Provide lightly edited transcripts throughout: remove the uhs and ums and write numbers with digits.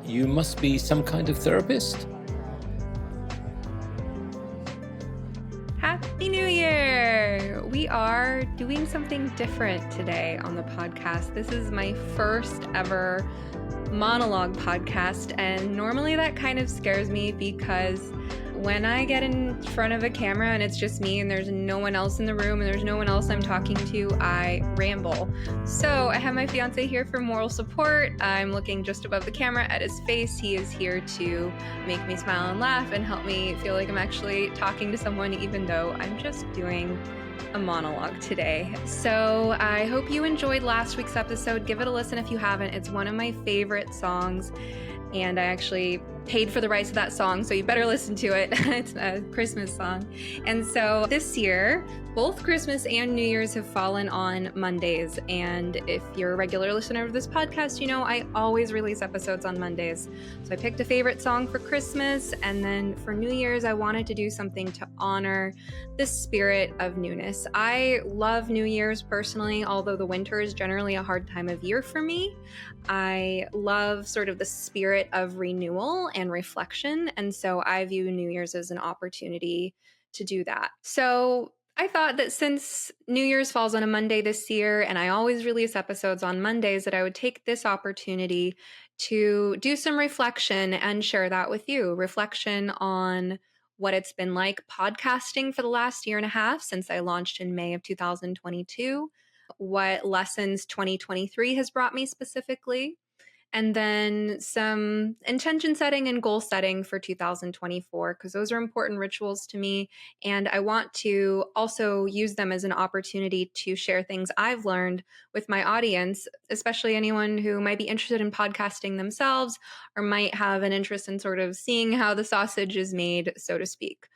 You must be some kind of therapist? Happy New Year! We are doing something different today on the podcast. This is my first ever monologue podcast, and normally that kind of scares me because when I get in front of a camera and it's just me and there's no one else in the room and there's no one else I'm talking to, I ramble. So I have my fiance here for moral support. I'm looking just above the camera at his face. He is here to make me smile and laugh and help me feel like I'm actually talking to someone, even though I'm just doing a monologue today. So I hope you enjoyed last week's episode. Give it a listen if you haven't. It's one of my favorite songs, and I actually paid for the rights to that song, so you better listen to it. It's a Christmas song. And so this year, both Christmas and New Year's have fallen on Mondays. And if you're a regular listener of this podcast, you know I always release episodes on Mondays. So I picked a favorite song for Christmas, and then for New Year's, I wanted to do something to honor the spirit of newness. I love New Year's personally, although the winter is generally a hard time of year for me. I love sort of the spirit of renewal and reflection. And so I view New Year's as an opportunity to do that. So I thought that since New Year's falls on a Monday this year, and I always release episodes on Mondays, that I would take this opportunity to do some reflection and share that with you. Reflection on what it's been like podcasting for the last year and a half since I launched in May of 2022, what lessons 2023 has brought me specifically, and then some intention setting and goal setting for 2024, because those are important rituals to me. And I want to also use them as an opportunity to share things I've learned with my audience, especially anyone who might be interested in podcasting themselves or might have an interest in sort of seeing how the sausage is made, so to speak.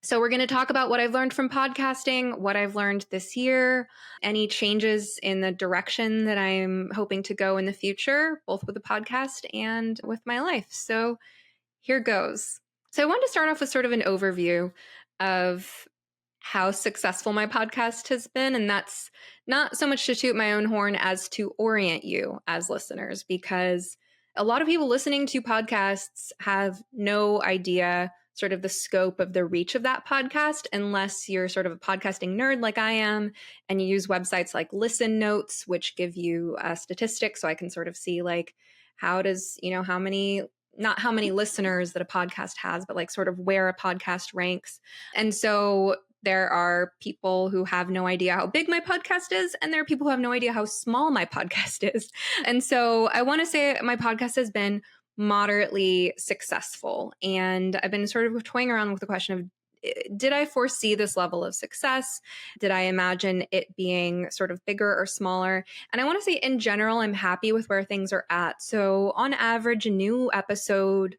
So we're going to talk about what I've learned from podcasting, what I've learned this year, any changes in the direction that I'm hoping to go in the future, both with the podcast and with my life. So here goes. So I wanted to start off with sort of an overview of how successful my podcast has been. And that's not so much to toot my own horn as to orient you as listeners, because a lot of people listening to podcasts have no idea sort of the scope of the reach of that podcast, unless you're sort of a podcasting nerd like I am, and you use websites like Listen Notes, which give you statistics. So I can sort of see like, how does, how many, not how many listeners that a podcast has, but like sort of where a podcast ranks. And so there are people who have no idea how big my podcast is, and there are people who have no idea how small my podcast is. And so I want to say my podcast has been moderately successful. And I've been sort of toying around with the question of, did I foresee this level of success? Did I imagine it being sort of bigger or smaller? And I want to say in general, I'm happy with where things are at. So on average, a new episode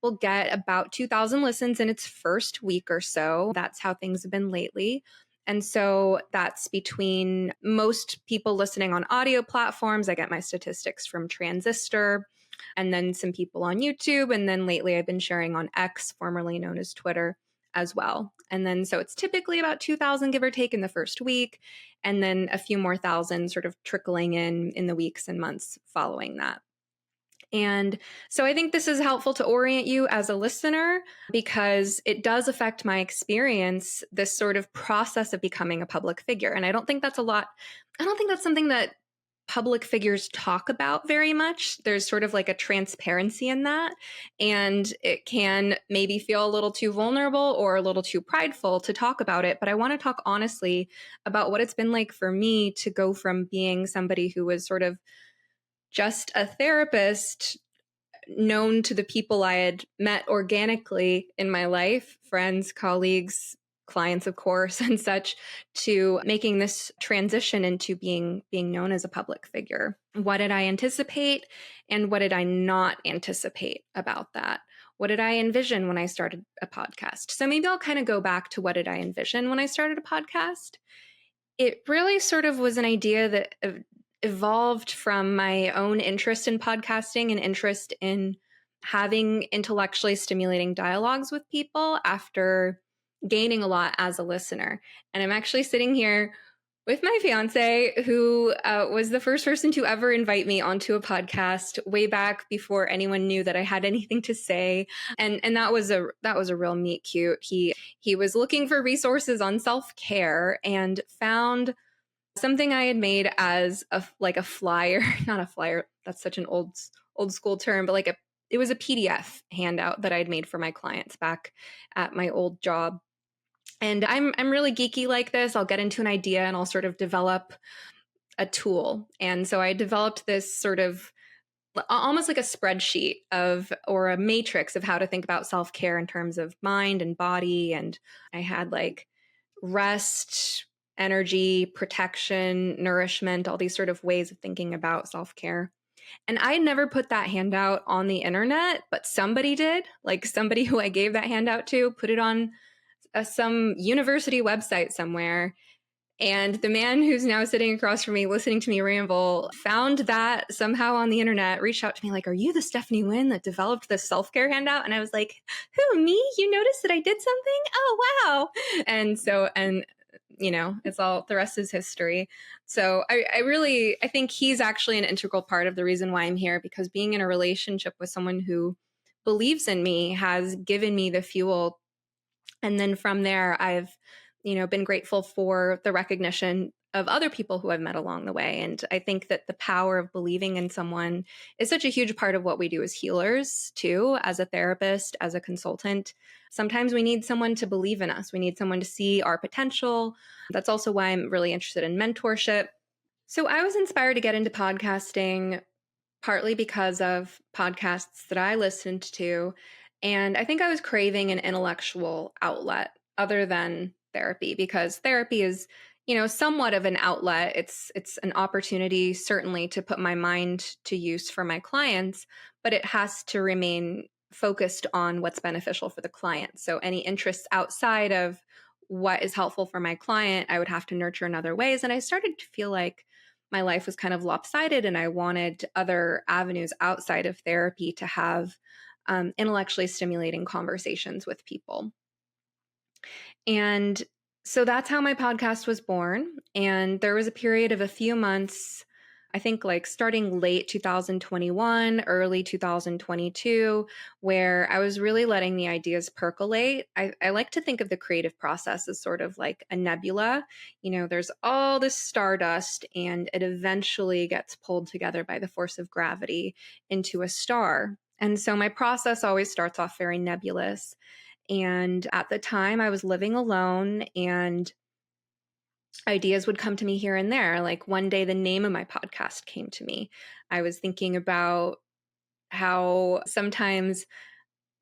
will get about 2,000 listens in its first week or so. That's how things have been lately. And so that's between most people listening on audio platforms. I get my statistics from Transistor, and then some people on YouTube. And then lately I've been sharing on X, formerly known as Twitter, as well. And then so it's typically about 2,000, give or take, in the first week, and then a few more thousand sort of trickling in the weeks and months following that. And so I think this is helpful to orient you as a listener, because it does affect my experience, this sort of process of becoming a public figure. And I don't think that's something that public figures talk about very much. There's sort of like a transparency in that, and it can maybe feel a little too vulnerable or a little too prideful to talk about it. But I want to talk honestly about what it's been like for me to go from being somebody who was sort of just a therapist known to the people I had met organically in my life, friends, colleagues, clients, of course, and such, to making this transition into being known as a public figure. What did I anticipate, and what did I not anticipate about that? What did I envision when I started a podcast? So maybe I'll kind of go back to what did I envision when I started a podcast. It really sort of was an idea that evolved from my own interest in podcasting and interest in having intellectually stimulating dialogues with people after gaining a lot as a listener. And I'm actually sitting here With my fiance, who was the first person to ever invite me onto a podcast way back before anyone knew that I had anything to say, and that was a real meet cute. He was looking for resources on self-care and found something I had made as a flyer, not a flyer. That's such an old school term, but it was a PDF handout that I'd made for my clients back at my old job. And I'm really geeky like this. I'll get into an idea and I'll sort of develop a tool. And so I developed this sort of almost like a spreadsheet or a matrix of how to think about self-care in terms of mind and body. And I had like rest, energy, protection, nourishment, all these sort of ways of thinking about self-care. And I never put that handout on the internet, but somebody did. Like somebody who I gave that handout to put it on some university website somewhere. And the man who's now sitting across from me, listening to me ramble, found that somehow on the internet, reached out to me like, "Are you the Stephanie Wynn that developed this self-care handout?" And I was like, "Who, me? You noticed that I did something? Oh, wow." And it's all, the rest is history. So I think he's actually an integral part of the reason why I'm here, because being in a relationship with someone who believes in me has given me the fuel. And then from there, I've, been grateful for the recognition of other people who I've met along the way. And I think that the power of believing in someone is such a huge part of what we do as healers too, as a therapist, as a consultant. Sometimes we need someone to believe in us. We need someone to see our potential. That's also why I'm really interested in mentorship. So I was inspired to get into podcasting partly because of podcasts that I listened to. And I think I was craving an intellectual outlet other than therapy, because therapy is, somewhat of an outlet. It's an opportunity, certainly, to put my mind to use for my clients, but it has to remain focused on what's beneficial for the client. So any interests outside of what is helpful for my client, I would have to nurture in other ways. And I started to feel like my life was kind of lopsided, and I wanted other avenues outside of therapy to have intellectually stimulating conversations with people. And so that's how my podcast was born. And there was a period of a few months, I think like starting late 2021, early 2022, where I was really letting the ideas percolate. I like to think of the creative process as sort of like a nebula. There's all this stardust, and it eventually gets pulled together by the force of gravity into a star. And so my process always starts off very nebulous. And at the time, I was living alone, and ideas would come to me here and there. Like one day, the name of my podcast came to me. I was thinking about how sometimes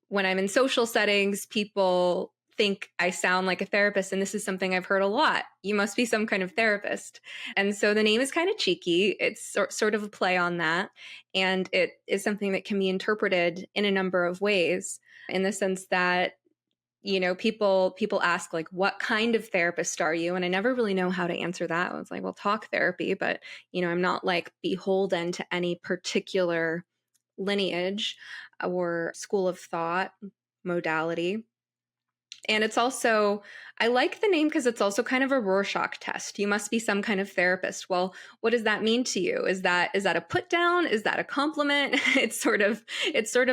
when I'm in social settings, people think I sound like a therapist. And this is something I've heard a lot. You must be some kind of therapist. And so the name is kind of cheeky. It's sort of a play on that. And it is something that can be interpreted in a number of ways, in the sense that people ask like, "What kind of therapist are you?" And I never really know how to answer that. I was like, well, talk therapy, but I'm not like beholden to any particular lineage or school of thought modality. And it's also, I like the name because it's also kind of a Rorschach test. You must be some kind of therapist. Well, what does that mean to you? Is that a put down? Is that a compliment? It's sort of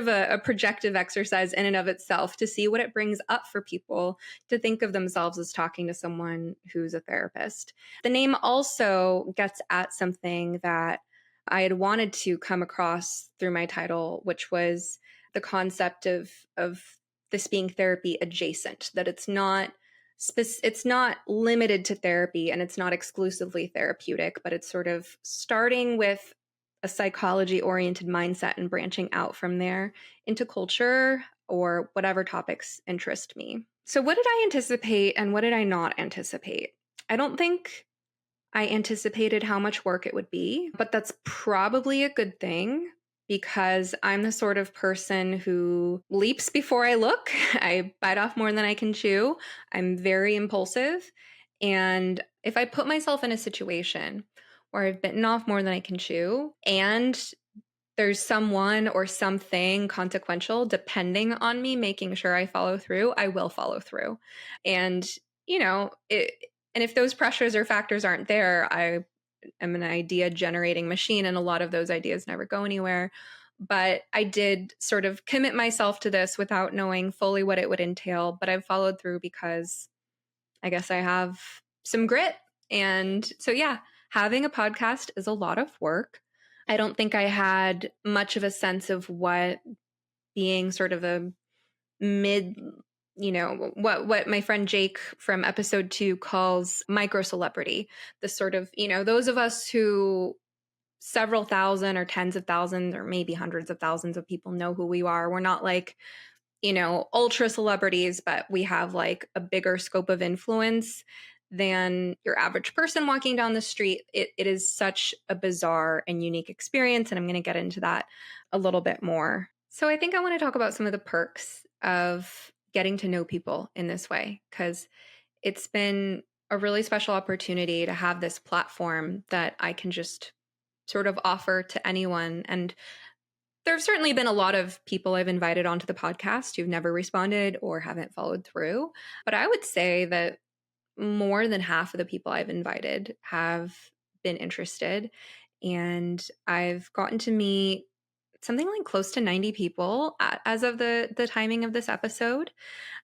a projective exercise in and of itself to see what it brings up for people to think of themselves as talking to someone who's a therapist. The name also gets at something that I had wanted to come across through my title, which was the concept of this being therapy adjacent, that it's not limited to therapy and it's not exclusively therapeutic, but it's sort of starting with a psychology oriented mindset and branching out from there into culture or whatever topics interest me. So what did I anticipate and what did I not anticipate? I don't think I anticipated how much work it would be, but that's probably a good thing, because I'm the sort of person who leaps before I look. I bite off more than I can chew. I'm very impulsive. And if I put myself in a situation where I've bitten off more than I can chew, and there's someone or something consequential depending on me making sure I follow through, I will follow through. And, And if those pressures or factors aren't there, I am an idea generating machine, and a lot of those ideas never go anywhere. But I did sort of commit myself to this without knowing fully what it would entail. But I've followed through because I guess I have some grit. And so, yeah, having a podcast is a lot of work. I don't think I had much of a sense of what being sort of a mid, what my friend Jake from episode 2 calls micro celebrity. The sort of, those of us who several thousand or tens of thousands or maybe hundreds of thousands of people know who we are. We're not like, ultra celebrities, but we have like a bigger scope of influence than your average person walking down the street. It is such a bizarre and unique experience. And I'm going to get into that a little bit more. So I think I want to talk about some of the perks of getting to know people in this way, because it's been a really special opportunity to have this platform that I can just sort of offer to anyone. And there have certainly been a lot of people I've invited onto the podcast who've never responded or haven't followed through. But I would say that more than half of the people I've invited have been interested. And I've gotten to meet something like close to 90 people as of the timing of this episode.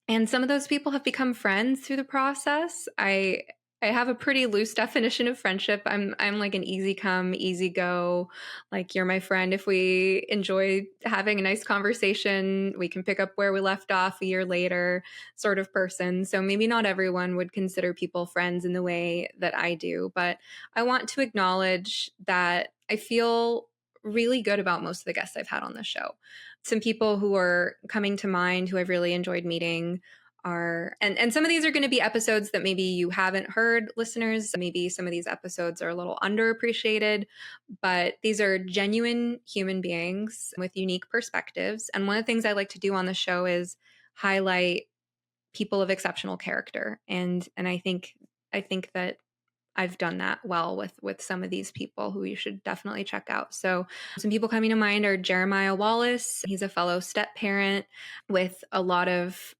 And some of those people have become friends through the process. I have a pretty loose definition of friendship. I'm like an easy come, easy go. Like, you're my friend. If we enjoy having a nice conversation, we can pick up where we left off a year later, sort of person. So maybe not everyone would consider people friends in the way that I do, but I want to acknowledge that I feel really good about most of the guests I've had on the show. Some people who are coming to mind who I've really enjoyed meeting are, and some of these are going to be episodes that maybe you haven't heard, listeners. Maybe some of these episodes are a little underappreciated, but these are genuine human beings with unique perspectives. And one of the things I like to do on the show is highlight people of exceptional character. And I think that I've done that well with some of these people who you should definitely check out. So some people coming to mind are Jeremiah Wallace. He's a fellow step parent with a lot of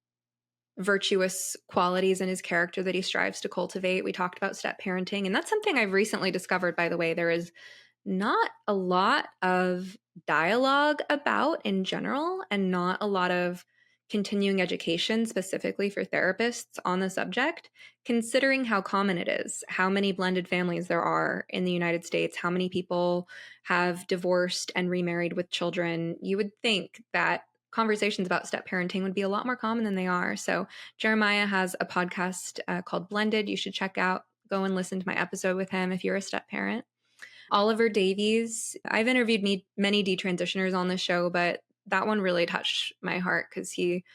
virtuous qualities in his character that he strives to cultivate. We talked about step parenting, and that's something I've recently discovered, by the way. There is not a lot of dialogue about in general, and not a lot of continuing education specifically for therapists on the subject, considering how common it is, how many blended families there are in the United States, how many people have divorced and remarried with children. You would think that conversations about step parenting would be a lot more common than they are. So Jeremiah has a podcast called Blended. You should check out, go and listen to my episode with him if you're a step parent. Oliver Davies. I've interviewed many detransitioners on the show, but that one really touched my heart because he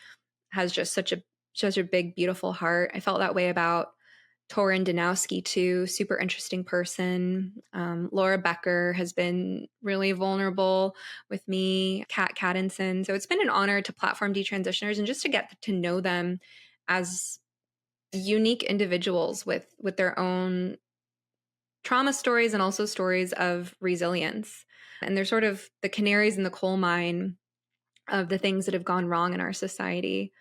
has just such a big, beautiful heart. I felt that way about Torin Danowski too, super interesting person. Laura Becker has been really vulnerable with me, Kat Cattinson. So it's been an honor to platform detransitioners and just to get to know them as unique individuals with their own trauma stories and also stories of resilience. And they're sort of the canaries in the coal mine of the things that have gone wrong in our society.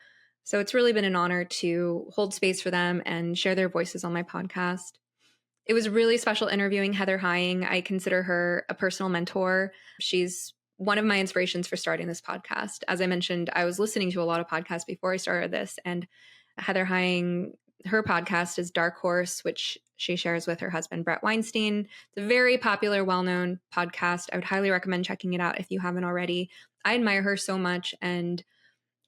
So it's really been an honor to hold space for them and share their voices on my podcast. It was really special interviewing Heather Hying. I consider her a personal mentor. She's one of my inspirations for starting this podcast. As I mentioned, I was listening to a lot of podcasts before I started this, and Heather Hying, her podcast is Dark Horse, which she shares with her husband, Brett Weinstein. It's a very popular, well-known podcast. I would highly recommend checking it out if you haven't already. I admire her so much, and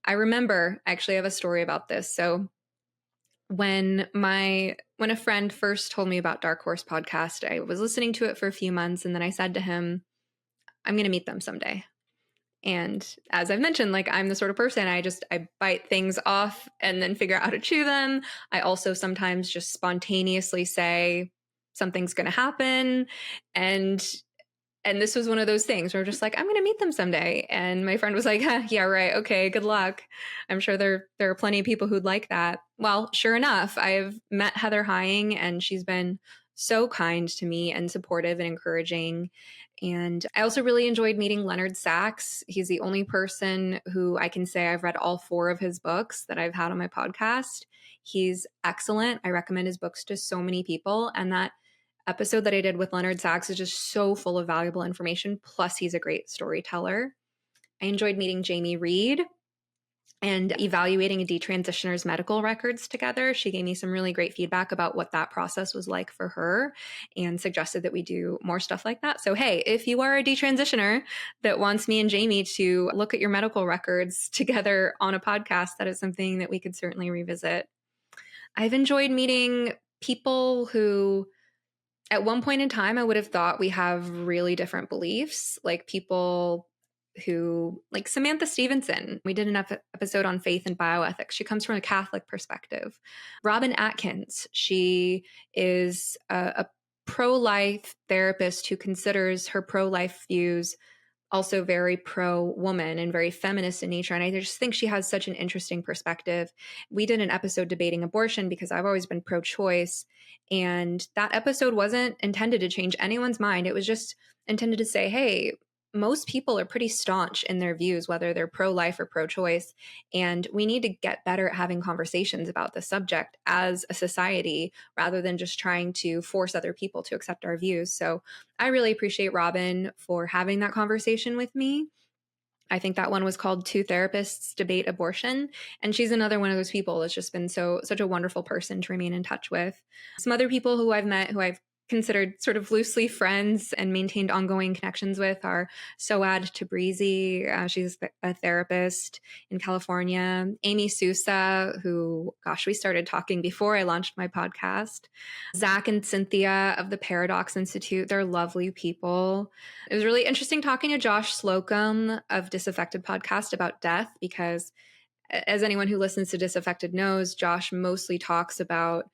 I remember, actually, I have a story about this. So when a friend first told me about Dark Horse podcast, I was listening to it for a few months, and then I said to him, I'm going to meet them someday. And as I've mentioned, like, I'm the sort of person, I bite things off and then figure out how to chew them. I also sometimes just spontaneously say something's going to happen. And this was one of those things where I'm just like, I'm going to meet them someday. And my friend was like, yeah, right. Okay, good luck. I'm sure there are plenty of people who'd like that. Well, sure enough, I've met Heather Hying, and she's been so kind to me and supportive and encouraging. And I also really enjoyed meeting Leonard Sachs. He's the only person who I can say I've read all 4 of his books that I've had on my podcast. He's excellent. I recommend his books to so many people. And that episode that I did with Leonard Sachs is just so full of valuable information. Plus, he's a great storyteller. I enjoyed meeting Jamie Reed and evaluating a detransitioner's medical records together. She gave me some really great feedback about what that process was like for her and suggested that we do more stuff like that. So, hey, if you are a detransitioner that wants me and Jamie to look at your medical records together on a podcast, that is something that we could certainly revisit. I've enjoyed meeting people who at one point in time, I would have thought we have really different beliefs, like people who, like Samantha Stevenson. We did an episode on faith and bioethics. She comes from a Catholic perspective. Robin Atkins, she is a pro-life therapist who considers her pro-life views also very pro-woman and very feminist in nature. And I just think she has such an interesting perspective. We did an episode debating abortion because I've always been pro-choice. And that episode wasn't intended to change anyone's mind. It was just intended to say, hey, most people are pretty staunch in their views, whether they're pro-life or pro-choice. And we need to get better at having conversations about the subject as a society rather than just trying to force other people to accept our views. So I really appreciate Robin for having that conversation with me. I think that one was called Two Therapists Debate Abortion. And she's another one of those people that's just been such a wonderful person to remain in touch with. Some other people who I've met who I've considered sort of loosely friends and maintained ongoing connections with are Soad Tabrizi. She's a therapist in California. Amy Sousa, who, gosh, we started talking before I launched my podcast. Zach and Cynthia of the Paradox Institute. They're lovely people. It was really interesting talking to Josh Slocum of Disaffected Podcast about death, because as anyone who listens to Disaffected knows, Josh mostly talks about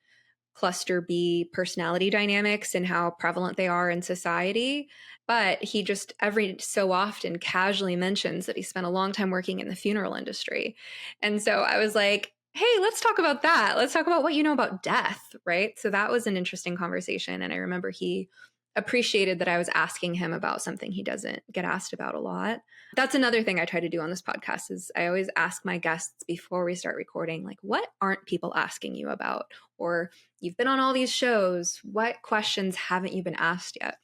cluster B personality dynamics and how prevalent they are in society. But he just every so often casually mentions that he spent a long time working in the funeral industry. And so I was like, hey, let's talk about that. Let's talk about what you know about death, right? So that was an interesting conversation. And I remember he appreciated that I was asking him about something he doesn't get asked about a lot. That's another thing I try to do on this podcast is I always ask my guests before we start recording, like, what aren't people asking you about? Or you've been on all these shows. What questions haven't you been asked yet?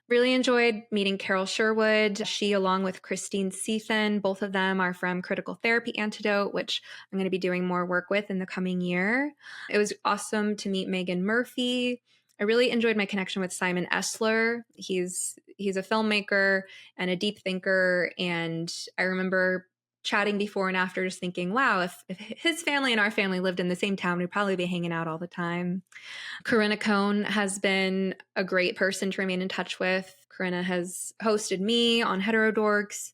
Really enjoyed meeting Carol Sherwood. She, along with Christine Seethan, both of them are from Critical Therapy Antidote, which I'm going to be doing more work with in the coming year. It was awesome to meet Megan Murphy. I really enjoyed my connection with Simon Esler. He's a filmmaker and a deep thinker. And I remember chatting before and after just thinking, wow, if his family and our family lived in the same town, we'd probably be hanging out all the time. Corinna Cohn has been a great person to remain in touch with. Corinna has hosted me on Heterodorks.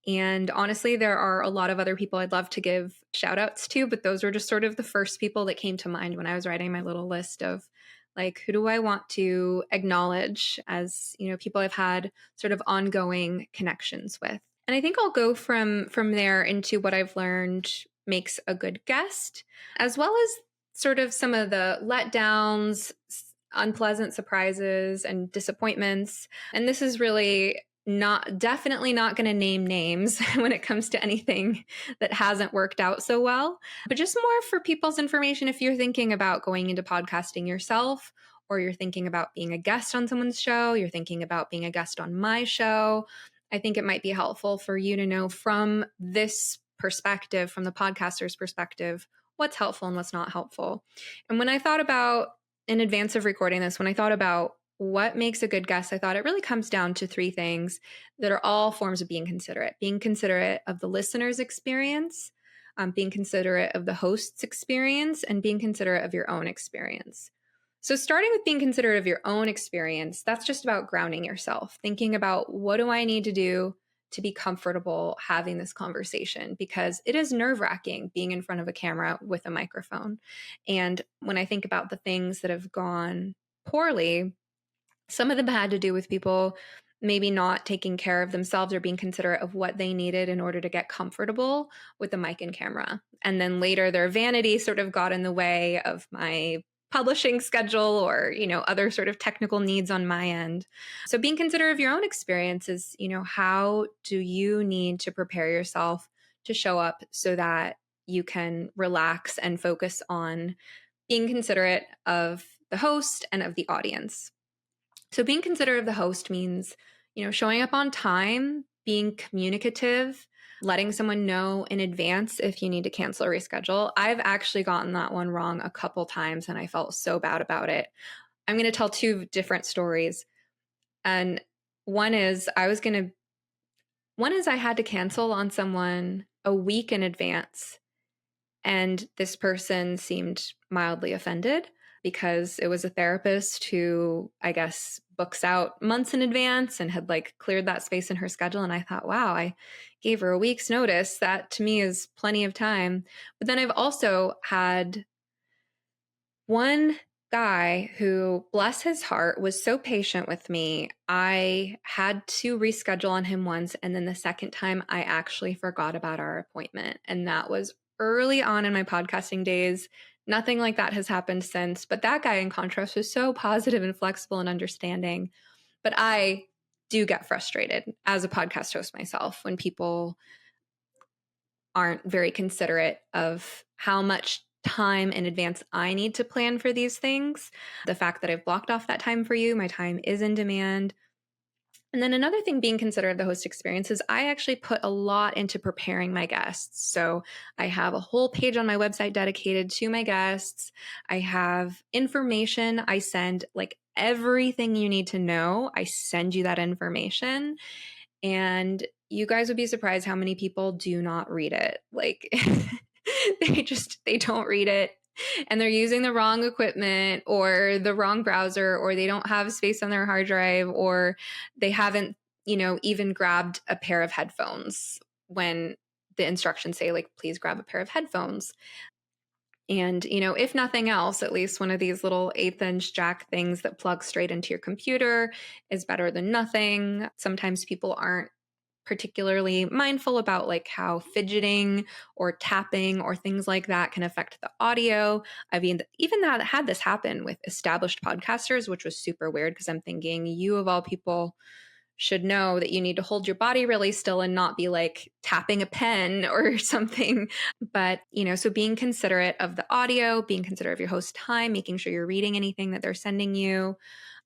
And honestly, there are a lot of other people I'd love to give shout outs to, but those were just sort of the first people that came to mind when I was writing my little list of, like, who do I want to acknowledge as, people I've had sort of ongoing connections with. And I think I'll go from there into what I've learned makes a good guest, as well as sort of some of the letdowns, unpleasant surprises, and disappointments. And this is really definitely not going to name names when it comes to anything that hasn't worked out so well, but just more for people's information. If you're thinking about going into podcasting yourself, or you're thinking about being a guest on someone's show, you're thinking about being a guest on my show, I think it might be helpful for you to know from this perspective, from the podcaster's perspective, what's helpful and what's not helpful. And when I thought about, in advance of recording this, when I thought about what makes a good guest, I thought it really comes down to 3 things that are all forms of being considerate of the listener's experience, being considerate of the host's experience, and being considerate of your own experience. So starting with being considerate of your own experience, that's just about grounding yourself, thinking about, what do I need to do to be comfortable having this conversation? Because it is nerve-wracking being in front of a camera with a microphone. And when I think about the things that have gone poorly, some of them had to do with people maybe not taking care of themselves or being considerate of what they needed in order to get comfortable with the mic and camera. And then later their vanity sort of got in the way of my publishing schedule or, other sort of technical needs on my end. So being considerate of your own experiences, how do you need to prepare yourself to show up so that you can relax and focus on being considerate of the host and of the audience. So being considerate of the host means, showing up on time, being communicative, letting someone know in advance if you need to cancel or reschedule. I've actually gotten that one wrong a couple times and I felt so bad about it. I'm going to tell two different stories. And one is I had to cancel on someone a week in advance. And this person seemed mildly offended because it was a therapist who, I guess, books out months in advance and had cleared that space in her schedule. And I thought, wow, I gave her a week's notice. That to me is plenty of time. But then I've also had one guy who, bless his heart, was so patient with me. I had to reschedule on him once. And then the second time I actually forgot about our appointment. And that was early on in my podcasting days. Nothing like that has happened since. But that guy, in contrast, was so positive and flexible and understanding. But I do get frustrated as a podcast host myself when people aren't very considerate of how much time in advance I need to plan for these things. The fact that I've blocked off that time for you, my time is in demand. And then another thing being considerate of the host experience is I actually put a lot into preparing my guests. So I have a whole page on my website dedicated to my guests. I have information I send, everything you need to know. I send you that information. And you guys would be surprised how many people do not read it. They don't read it. And they're using the wrong equipment or the wrong browser, or they don't have space on their hard drive, or they haven't, even grabbed a pair of headphones when the instructions say, please grab a pair of headphones. And, if nothing else, at least one of these little 1/8-inch jack things that plug straight into your computer is better than nothing. Sometimes people aren't particularly mindful about how fidgeting or tapping or things like that can affect the audio. I mean, even that had this happen with established podcasters, which was super weird because I'm thinking you of all people should know that you need to hold your body really still and not be tapping a pen or something. But, so being considerate of the audio, being considerate of your host's time, making sure you're reading anything that they're sending you,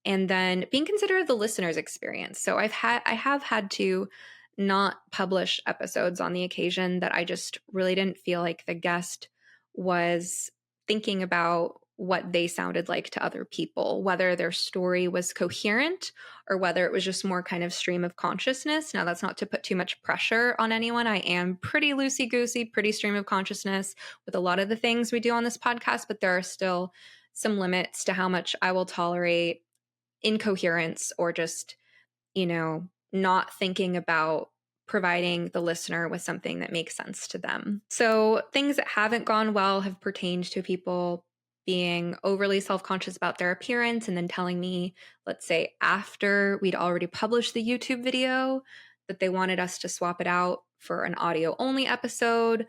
and then being considerate of the listener's experience. So I have had to not publish episodes on the occasion that I just really didn't feel like the guest was thinking about what they sounded like to other people, whether their story was coherent or whether it was just more kind of stream of consciousness. Now, that's not to put too much pressure on anyone. I am pretty loosey-goosey, pretty stream of consciousness with a lot of the things we do on this podcast, but there are still some limits to how much I will tolerate incoherence or just, not thinking about providing the listener with something that makes sense to them. So things that haven't gone well have pertained to people being overly self-conscious about their appearance and then telling me, let's say after we'd already published the YouTube video, that they wanted us to swap it out for an audio only episode.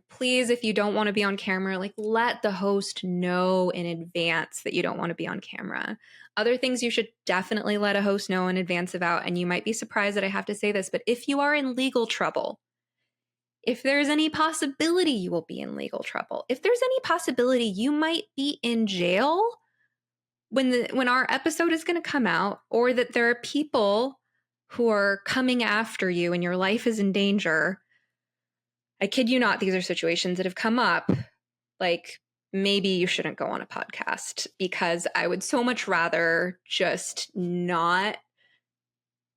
Please, if you don't want to be on camera, let the host know in advance that you don't want to be on camera. Other things you should definitely let a host know in advance about, and you might be surprised that I have to say this, but if you are in legal trouble, if there's any possibility you will be in legal trouble, if there's any possibility you might be in jail when our episode is going to come out, or that there are people who are coming after you and your life is in danger, I kid you not, these are situations that have come up. Maybe you shouldn't go on a podcast, because I would so much rather just not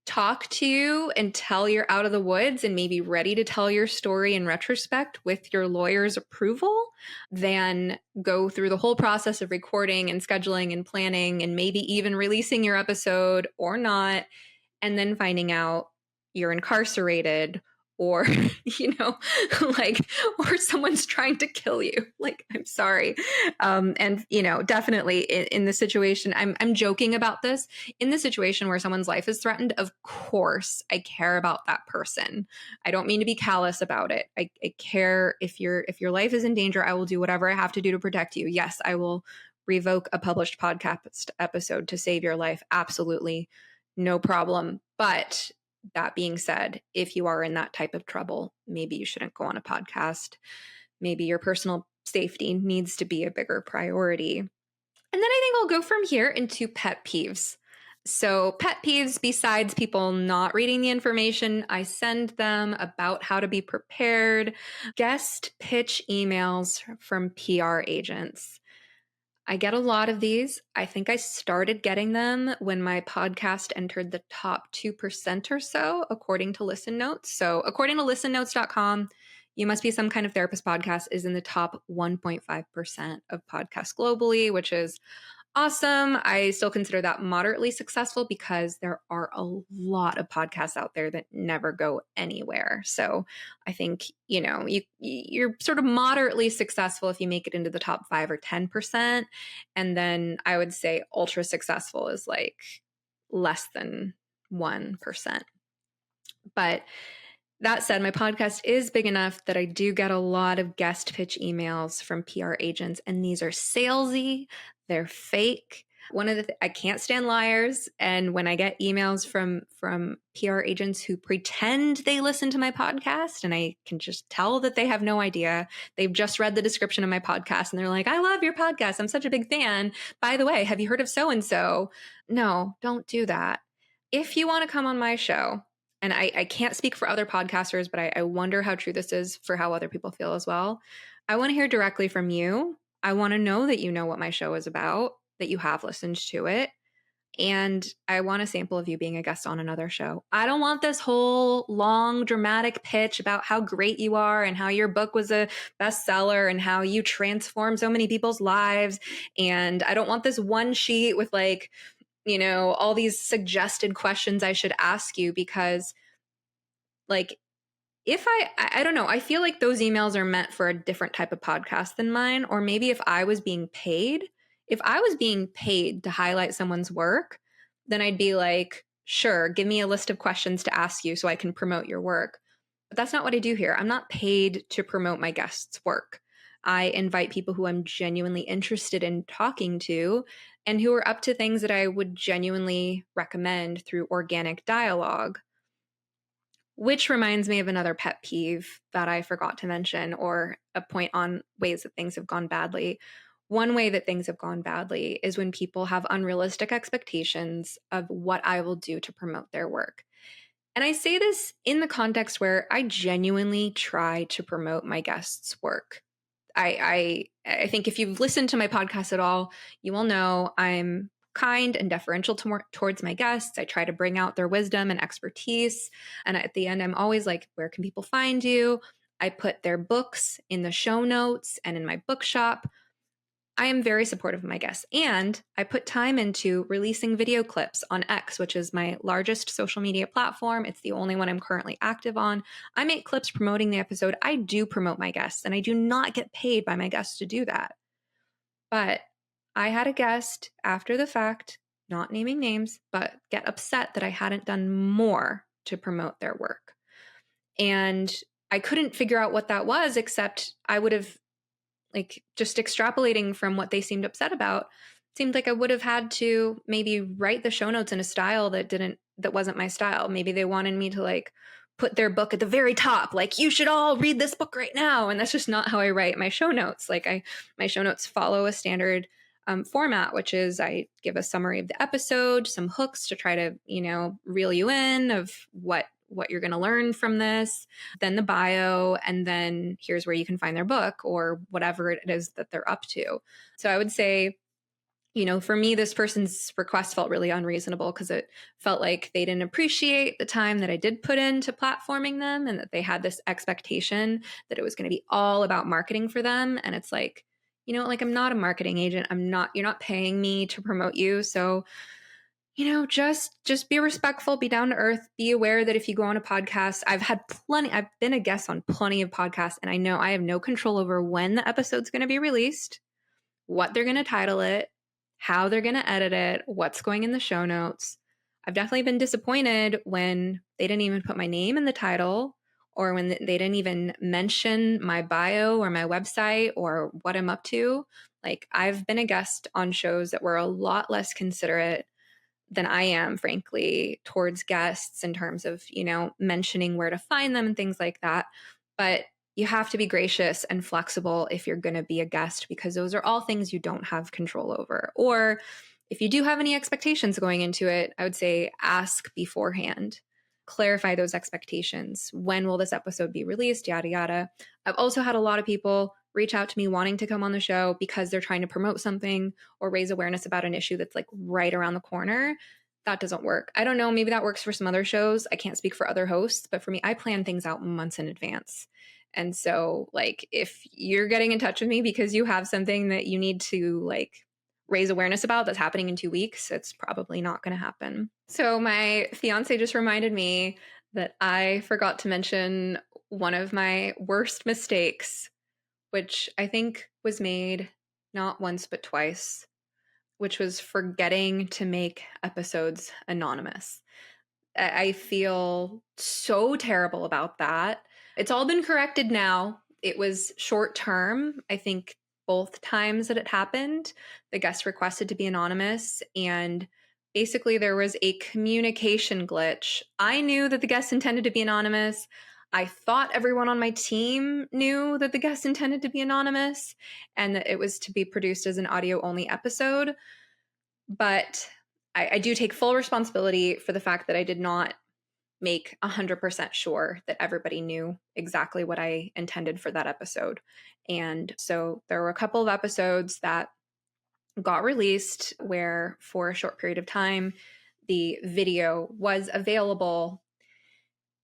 talk to you until you're out of the woods and maybe ready to tell your story in retrospect with your lawyer's approval than go through the whole process of recording and scheduling and planning and maybe even releasing your episode or not, and then finding out you're incarcerated or, or someone's trying to kill you. I'm sorry. And, definitely in the situation, I'm joking about this. In the situation where someone's life is threatened, of course, I care about that person. I don't mean to be callous about it. I care if your life is in danger, I will do whatever I have to do to protect you. Yes, I will revoke a published podcast episode to save your life. Absolutely no problem. But that being said, if you are in that type of trouble, maybe you shouldn't go on a podcast. Maybe your personal safety needs to be a bigger priority. And then I think I'll go from here into pet peeves. So, pet peeves, besides people not reading the information I send them about how to be prepared, guest pitch emails from PR agents. I get a lot of these. I think I started getting them when my podcast entered the top 2% or so, according to Listen Notes. So, according to listennotes.com, You Must Be Some Kind of Therapist podcast is in the top 1.5% of podcasts globally, which is awesome. I still consider that moderately successful because there are a lot of podcasts out there that never go anywhere. So I think, you're sort of moderately successful if you make it into the top 5 or 10%. And then I would say ultra successful is like less than 1%. But that said, my podcast is big enough that I do get a lot of guest pitch emails from PR agents, and these are salesy, they're fake. I can't stand liars, and when I get emails from PR agents who pretend they listen to my podcast, and I can just tell that they have no idea. They've just read the description of my podcast, and they're like, "I love your podcast. I'm such a big fan. By the way, have you heard of so and so?" No, don't do that. If you want to come on my show, and I can't speak for other podcasters, but I wonder how true this is for how other people feel as well. I want to hear directly from you. I want to know that you know what my show is about, that you have listened to it. And I want a sample of you being a guest on another show. I don't want this whole long dramatic pitch about how great you are and how your book was a bestseller and how you transformed so many people's lives. And I don't want this one sheet with all these suggested questions I should ask you, because if I don't know, I feel like those emails are meant for a different type of podcast than mine. Or maybe if I was being paid to highlight someone's work, then I'd be like, sure, give me a list of questions to ask you so I can promote your work. But that's not what I do here. I'm not paid to promote my guests' work. I invite people who I'm genuinely interested in talking to and who are up to things that I would genuinely recommend through organic dialogue. Which reminds me of another pet peeve that I forgot to mention, or a point on ways that things have gone badly. One way that things have gone badly is when people have unrealistic expectations of what I will do to promote their work. And I say this in the context where I genuinely try to promote my guests' work. I think if you've listened to my podcast at all, you will know I'm kind and deferential towards my guests. I try to bring out their wisdom and expertise. And at the end, I'm always like, where can people find you? I put their books in the show notes and in my bookshop. I am very supportive of my guests, and I put time into releasing video clips on X, which is my largest social media platform. It's the only one I'm currently active on. I make clips promoting the episode. I do promote my guests, and I do not get paid by my guests to do that. But I had a guest after the fact, not naming names, but get upset that I hadn't done more to promote their work. And I couldn't figure out what that was, except I would have, just extrapolating from what they seemed upset about, seemed like I would have had to maybe write the show notes in a style that wasn't my style. Maybe they wanted me to put their book at the very top, you should all read this book right now. And that's just not how I write my show notes. My show notes follow a standard format, which is I give a summary of the episode, some hooks to try to, reel you in of what you're going to learn from this, then the bio, and then here's where you can find their book or whatever it is that they're up to. So I would say, for me, this person's request felt really unreasonable because it felt like they didn't appreciate the time that I did put into platforming them, and that they had this expectation that it was going to be all about marketing for them. And it's like, I'm not a marketing agent. You're not paying me to promote you. So just be respectful, be down to earth, be aware that if you go on a podcast, I've been a guest on plenty of podcasts, and I know I have no control over when the episode's going to be released, what they're going to title it, how they're going to edit it, what's going in the show notes. I've definitely been disappointed when they didn't even put my name in the title, or when they didn't even mention my bio or my website or what I'm up to. Like, I've been a guest on shows that were a lot less considerate than I am, frankly, towards guests in terms of, mentioning where to find them and things like that. But you have to be gracious and flexible if you're going to be a guest, because those are all things you don't have control over. Or if you do have any expectations going into it, I would say ask beforehand. Clarify those expectations. When will this episode be released? Yada, yada. I've also had a lot of people reach out to me wanting to come on the show because they're trying to promote something or raise awareness about an issue that's like right around the corner. That doesn't work. I don't know. Maybe that works for some other shows. I can't speak for other hosts, but for me, I plan things out months in advance. And so, like, if you're getting in touch with me because you have something that you need to like raise awareness about that's happening in 2 weeks, it's probably not going to happen. So my fiance just reminded me that I forgot to mention one of my worst mistakes, which I think was made not once but twice, which was forgetting to make episodes anonymous. I feel so terrible about that. It's all been corrected now. It was short term. I think both times that it happened, the guest requested to be anonymous, and basically there was a communication glitch. I knew that the guest intended to be anonymous. I thought everyone on my team knew that the guest intended to be anonymous and that it was to be produced as an audio only episode. But I do take full responsibility for the fact that I did not make 100% sure that everybody knew exactly what I intended for that episode. And so there were a couple of episodes that got released where for a short period of time, the video was available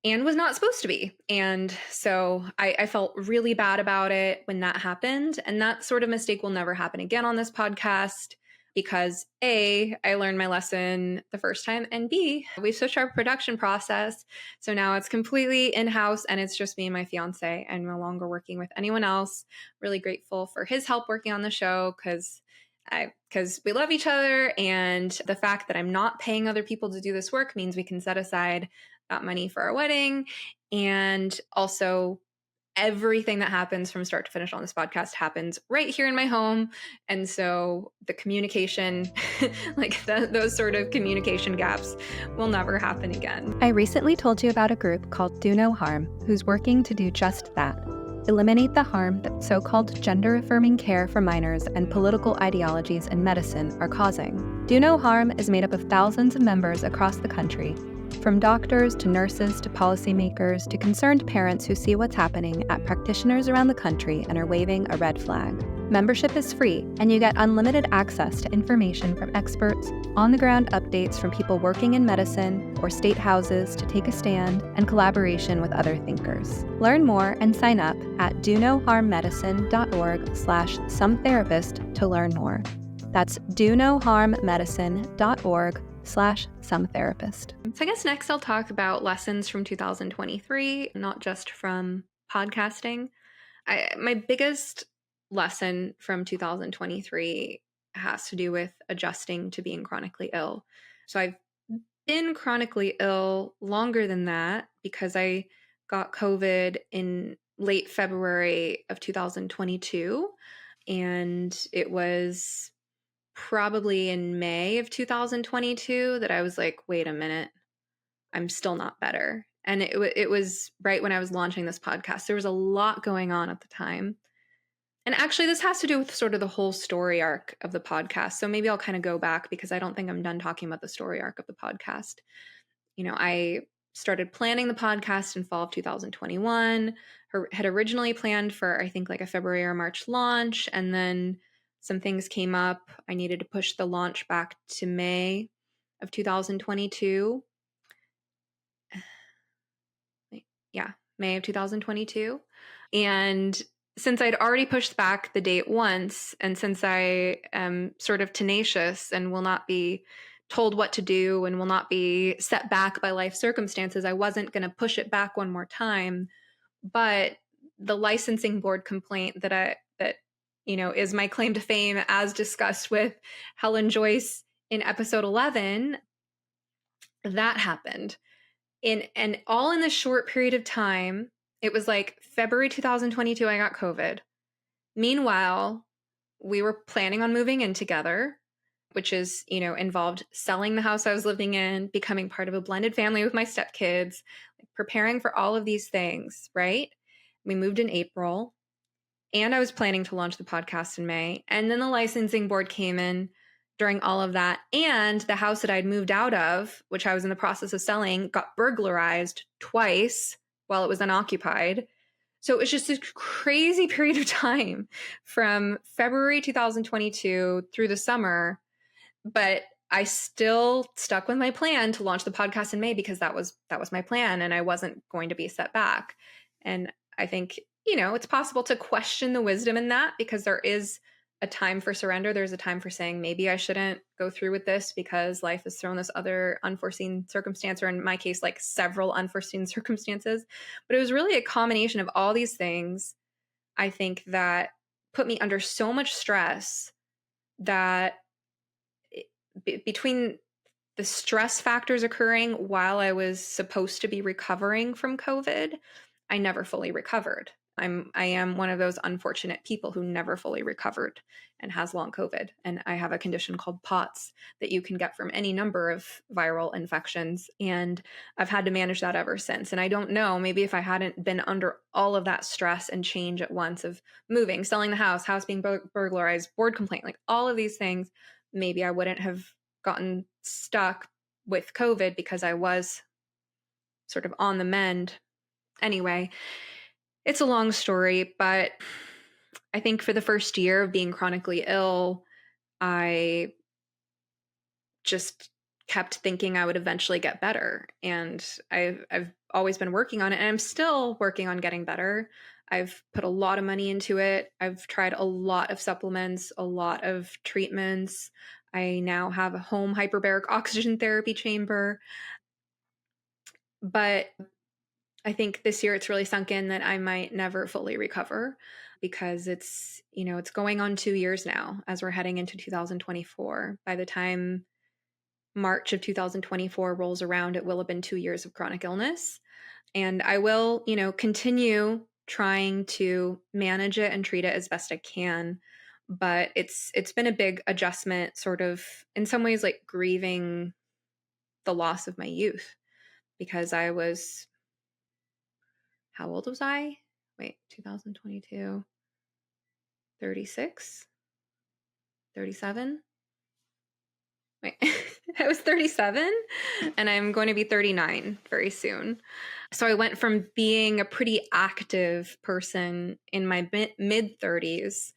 and was not supposed to be. And so I felt really bad about it when that happened. And that sort of mistake will never happen again on this podcast because A, I learned my lesson the first time, and B, we switched our production process. So now it's completely in-house and it's just me and my fiance. I'm no longer working with anyone else. Really grateful for his help working on the show because we love each other. And the fact that I'm not paying other people to do this work means we can set aside that money for our wedding. And also, everything that happens from start to finish on this podcast happens right here in my home. And so the communication, those sort of communication gaps will never happen again. I recently told you about a group called Do No Harm, who's working to do just that. Eliminate the harm that so-called gender-affirming care for minors and political ideologies in medicine are causing. Do No Harm is made up of thousands of members across the country, from doctors to nurses to policymakers to concerned parents who see what's happening at practitioners around the country and are waving a red flag. Membership is free, and you get unlimited access to information from experts, on-the-ground updates from people working in medicine or state houses to take a stand, and collaboration with other thinkers. Learn more and sign up at donoharmmedicine.org/sometherapist to learn more. That's donoharmmedicine.org/sometherapist. So I guess next I'll talk about lessons from 2023, not just from podcasting. My biggest lesson from 2023 has to do with adjusting to being chronically ill. So I've been chronically ill longer than that because I got COVID in late February of 2022, and it was probably in May of 2022 that I was like, wait a minute, I'm still not better. And it was right when I was launching this podcast. There was a lot going on at the time. And actually, this has to do with sort of the whole story arc of the podcast. So maybe I'll kind of go back because I don't think I'm done talking about the story arc of the podcast. I started planning the podcast in fall of 2021, had originally planned for, I think, like a February or March launch. And then some things came up. I needed to push the launch back to May of 2022. Yeah, May of 2022. And since I'd already pushed back the date once, and since I am sort of tenacious and will not be told what to do and will not be set back by life circumstances, I wasn't going to push it back one more time. But the licensing board complaint that is my claim to fame, as discussed with Helen Joyce in episode 11, that happened. And all in this short period of time. It was like February 2022, I got COVID. Meanwhile, we were planning on moving in together, which is, involved selling the house I was living in, becoming part of a blended family with my stepkids, like preparing for all of these things, right? We moved in April, and I was planning to launch the podcast in May. And then the licensing board came in during all of that. And the house that I'd moved out of, which I was in the process of selling, got burglarized twice while it was unoccupied. So it was just a crazy period of time from February 2022 through the summer. But I still stuck with my plan to launch the podcast in May because that was my plan, and I wasn't going to be set back. And I think, it's possible to question the wisdom in that, because there is a time for surrender. There's a time for saying, maybe I shouldn't go through with this because life has thrown this other unforeseen circumstance, or in my case, like several unforeseen circumstances. But it was really a combination of all these things, I think, that put me under so much stress that between the stress factors occurring while I was supposed to be recovering from COVID, I never fully recovered. I am one of those unfortunate people who never fully recovered and has long COVID. And I have a condition called POTS that you can get from any number of viral infections. And I've had to manage that ever since. And I don't know, maybe if I hadn't been under all of that stress and change at once of moving, selling the house being burglarized, board complaint, like all of these things, maybe I wouldn't have gotten stuck with COVID because I was sort of on the mend. Anyway, it's a long story, but I think for the first year of being chronically ill, I just kept thinking I would eventually get better. And I've always been working on it, and I'm still working on getting better. I've put a lot of money into it. I've tried a lot of supplements, a lot of treatments. I now have a home hyperbaric oxygen therapy chamber. But I think this year it's really sunk in that I might never fully recover, because it's going on 2 years now as we're heading into 2024. By the time March of 2024 rolls around, it will have been 2 years of chronic illness. And I will, continue trying to manage it and treat it as best I can. But it's been a big adjustment, sort of in some ways like grieving the loss of my youth, because I was, how old was I? Wait, 2022, 36, 37. Wait, I was 37 and I'm going to be 39 very soon. So I went from being a pretty active person in my mid 30s.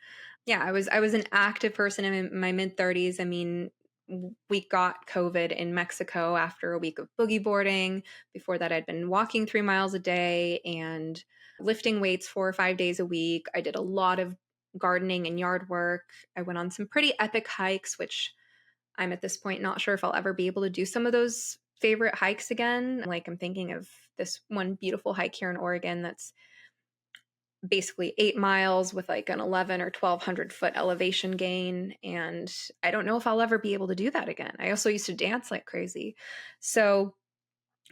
Yeah, I was an active person in my mid 30s. I mean, we got COVID in Mexico after a week of boogie boarding. Before that, I'd been walking 3 miles a day and lifting weights 4 or 5 days a week. I did a lot of gardening and yard work. I went on some pretty epic hikes, which I'm at this point not sure if I'll ever be able to do some of those favorite hikes again. Like, I'm thinking of this one beautiful hike here in Oregon that's basically 8 miles with like an 11 or 1200 foot elevation gain. And I don't know if I'll ever be able to do that again. I also used to dance like crazy. So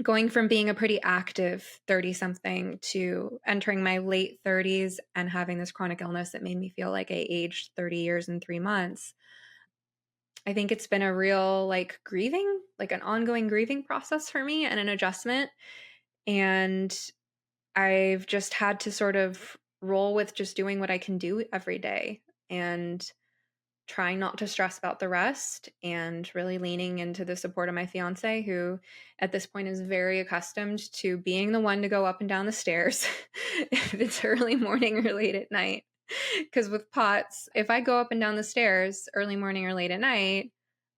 going from being a pretty active 30 something to entering my late 30s and having this chronic illness that made me feel like I aged 30 years and 3 months. I think it's been a real like grieving, like an ongoing grieving process for me and an adjustment. And I've just had to sort of roll with just doing what I can do every day and trying not to stress about the rest, and really leaning into the support of my fiance, who at this point is very accustomed to being the one to go up and down the stairs if it's early morning or late at night. Because with POTS, if I go up and down the stairs early morning or late at night,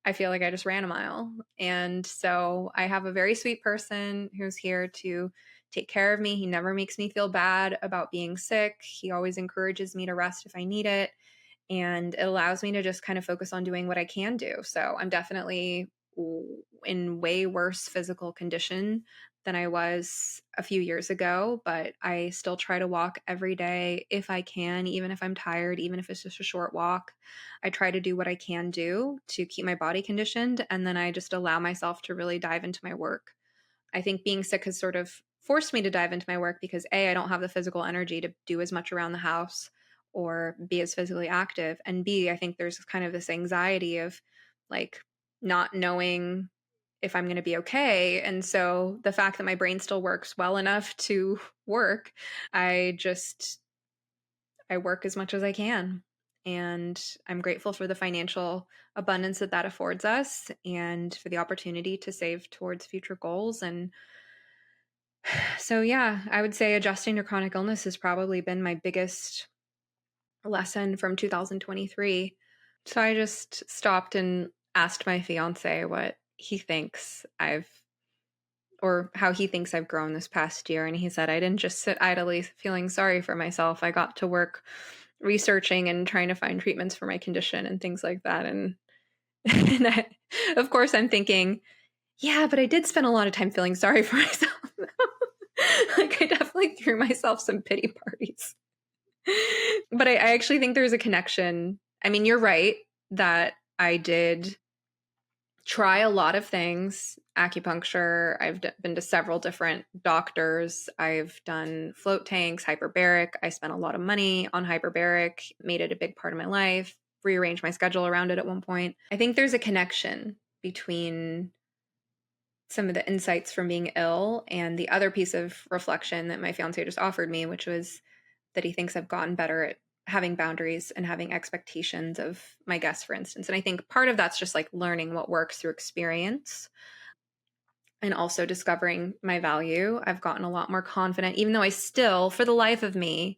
I feel like I just ran a mile. And so I have a very sweet person who's here to take care of me. He never makes me feel bad about being sick. He always encourages me to rest if I need it. And it allows me to just kind of focus on doing what I can do. So I'm definitely in way worse physical condition than I was a few years ago, but I still try to walk every day if I can, even if I'm tired, even if it's just a short walk. I try to do what I can do to keep my body conditioned, and then I just allow myself to really dive into my work. I think being sick has sort of forced me to dive into my work because A, I don't have the physical energy to do as much around the house or be as physically active. And B, I think there's kind of this anxiety of like not knowing if I'm going to be okay. And so the fact that my brain still works well enough to work, I work as much as I can. And I'm grateful for the financial abundance that affords us and for the opportunity to save towards future goals. And so, yeah, I would say adjusting to chronic illness has probably been my biggest lesson from 2023. So I just stopped and asked my fiance what he thinks or how he thinks I've grown this past year. And he said, I didn't just sit idly feeling sorry for myself. I got to work researching and trying to find treatments for my condition and things like that. And, of course, I'm thinking, yeah, but I did spend a lot of time feeling sorry for myself. Like I definitely threw myself some pity parties. But I actually think there's a connection. I mean, you're right that I did try a lot of things. Acupuncture, I've been to several different doctors. I've done float tanks, hyperbaric. I spent a lot of money on hyperbaric, made it a big part of my life, rearranged my schedule around it at one point. I think there's a connection between some of the insights from being ill and the other piece of reflection that my fiance just offered me, which was that he thinks I've gotten better at having boundaries and having expectations of my guests, for instance. And I think part of that's just like learning what works through experience and also discovering my value. I've gotten a lot more confident, even though I still, for the life of me,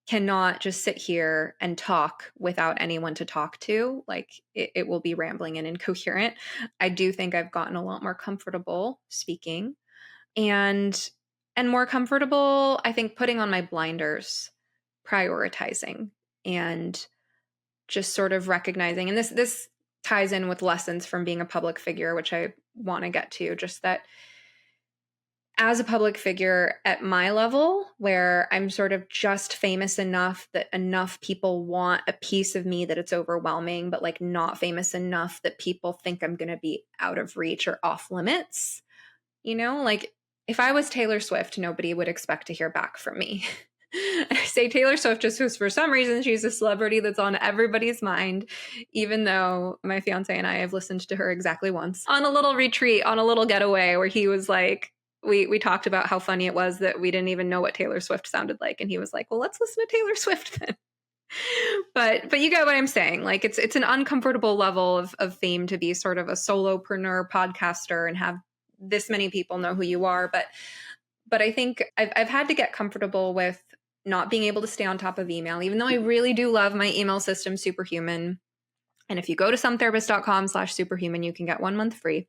cannot just sit here and talk without anyone to talk to. Like it will be rambling and incoherent. I do think I've gotten a lot more comfortable speaking and more comfortable, I think, putting on my blinders, prioritizing, and just sort of recognizing. And this ties in with lessons from being a public figure, which I want to get to, just that as a public figure at my level, where I'm sort of just famous enough that enough people want a piece of me that it's overwhelming, but like not famous enough that people think I'm going to be out of reach or off limits. You know, like if I was Taylor Swift, nobody would expect to hear back from me. I say Taylor Swift just because for some reason she's a celebrity that's on everybody's mind, even though my fiance and I have listened to her exactly once on a little retreat, on a little getaway where he was like, we talked about how funny it was that we didn't even know what Taylor Swift sounded like. And he was like, well, let's listen to Taylor Swift then. But you get what I'm saying. Like it's an uncomfortable level of fame to be sort of a solopreneur podcaster and have this many people know who you are. But I think I've had to get comfortable with not being able to stay on top of email, even though I really do love my email system, Superhuman. And if you go to sometherapist.com/superhuman, you can get 1 month free.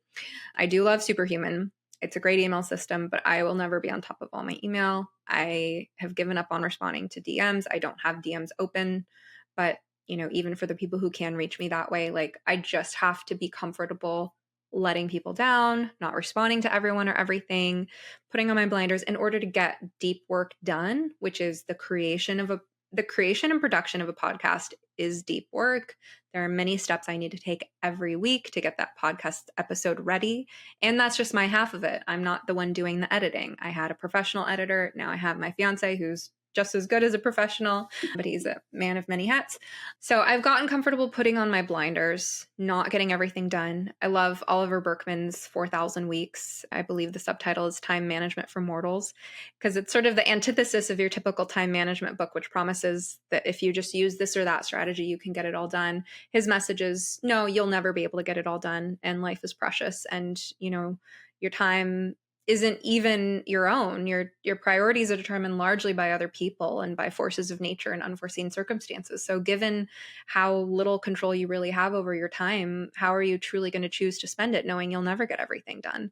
I do love Superhuman. It's a great email system, but I will never be on top of all my email. I have given up on responding to DMs. I don't have DMs open, but even for the people who can reach me that way, like I just have to be comfortable letting people down, not responding to everyone or everything, putting on my blinders in order to get deep work done, which is the creation and production of a podcast is deep work. There are many steps I need to take every week to get that podcast episode ready. And that's just my half of it. I'm not the one doing the editing. I had a professional editor. Now I have my fiance who's just as good as a professional, but he's a man of many hats. So I've gotten comfortable putting on my blinders, not getting everything done. I love Oliver Burkeman's 4,000 Weeks. I believe the subtitle is Time Management for Mortals, because it's sort of the antithesis of your typical time management book, which promises that if you just use this or that strategy, you can get it all done. His message is, no, you'll never be able to get it all done. And life is precious. And, your time isn't even your own. Your priorities are determined largely by other people and by forces of nature and unforeseen circumstances. So given how little control you really have over your time, how are you truly going to choose to spend it knowing you'll never get everything done?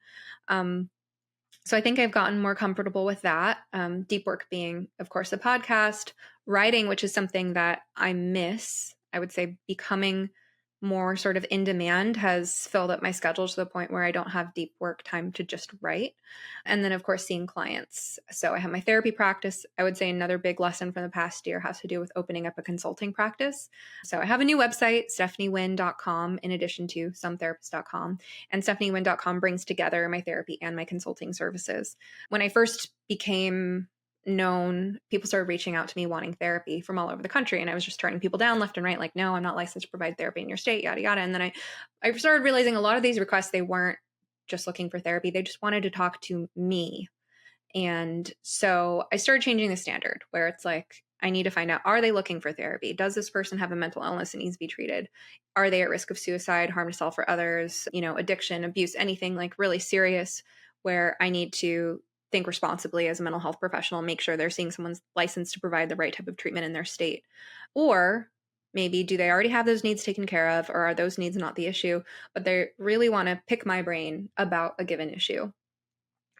So I think I've gotten more comfortable with that. Deep work being, of course, a podcast, writing, which is something that I miss. I would say becoming more sort of in demand has filled up my schedule to the point where I don't have deep work time to just write. And then, of course, seeing clients. So I have my therapy practice. I would say another big lesson from the past year has to do with opening up a consulting practice. So I have a new website, stephaniewynn.com, in addition to sometherapist.com. And stephaniewynn.com brings together my therapy and my consulting services. When I first became known, people started reaching out to me wanting therapy from all over the country, and I was just turning people down left and right, like, no, I'm not licensed to provide therapy in your state, yada yada. And then I started realizing a lot of these requests, they weren't just looking for therapy, they just wanted to talk to me. And so I started changing the standard where it's like, I need to find out, are they looking for therapy? Does this person have a mental illness that needs to be treated? Are they at risk of suicide, harm to self or others, addiction, abuse, anything like really serious where I need to think responsibly as a mental health professional, make sure they're seeing someone's licensed to provide the right type of treatment in their state? Or maybe do they already have those needs taken care of, or are those needs not the issue, but they really want to pick my brain about a given issue?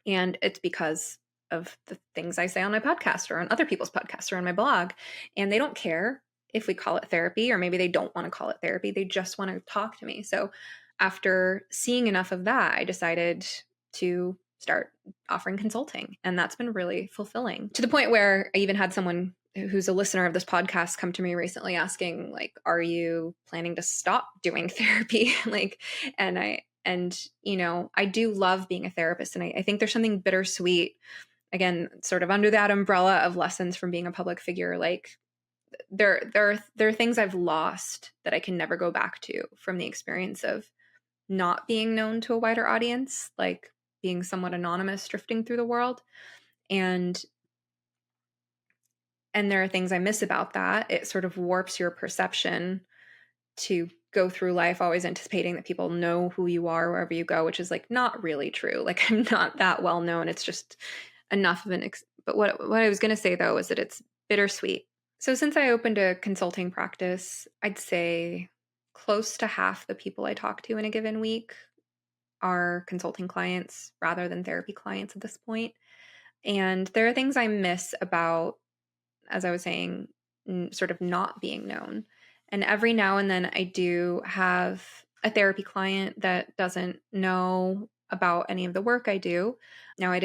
And it's because of the things I say on my podcast or on other people's podcasts or on my blog. And they don't care if we call it therapy, or maybe they don't want to call it therapy. They just want to talk to me. So after seeing enough of that, I decided to start offering consulting. And that's been really fulfilling, to the point where I even had someone who's a listener of this podcast come to me recently asking, like, are you planning to stop doing therapy? I do love being a therapist. And I think there's something bittersweet, again, sort of under that umbrella of lessons from being a public figure. Like there are things I've lost that I can never go back to from the experience of not being known to a wider audience, like being somewhat anonymous, drifting through the world. And there are things I miss about that. It sort of warps your perception to go through life always anticipating that people know who you are wherever you go, which is like not really true. Like I'm not that well known. It's just enough of but what I was going to say though is that it's bittersweet. So since I opened a consulting practice, I'd say close to half the people I talk to in a given week are consulting clients rather than therapy clients at this point. And there are things I miss about, as I was saying, sort of not being known. And every now and then I do have a therapy client that doesn't know about any of the work I do. Now I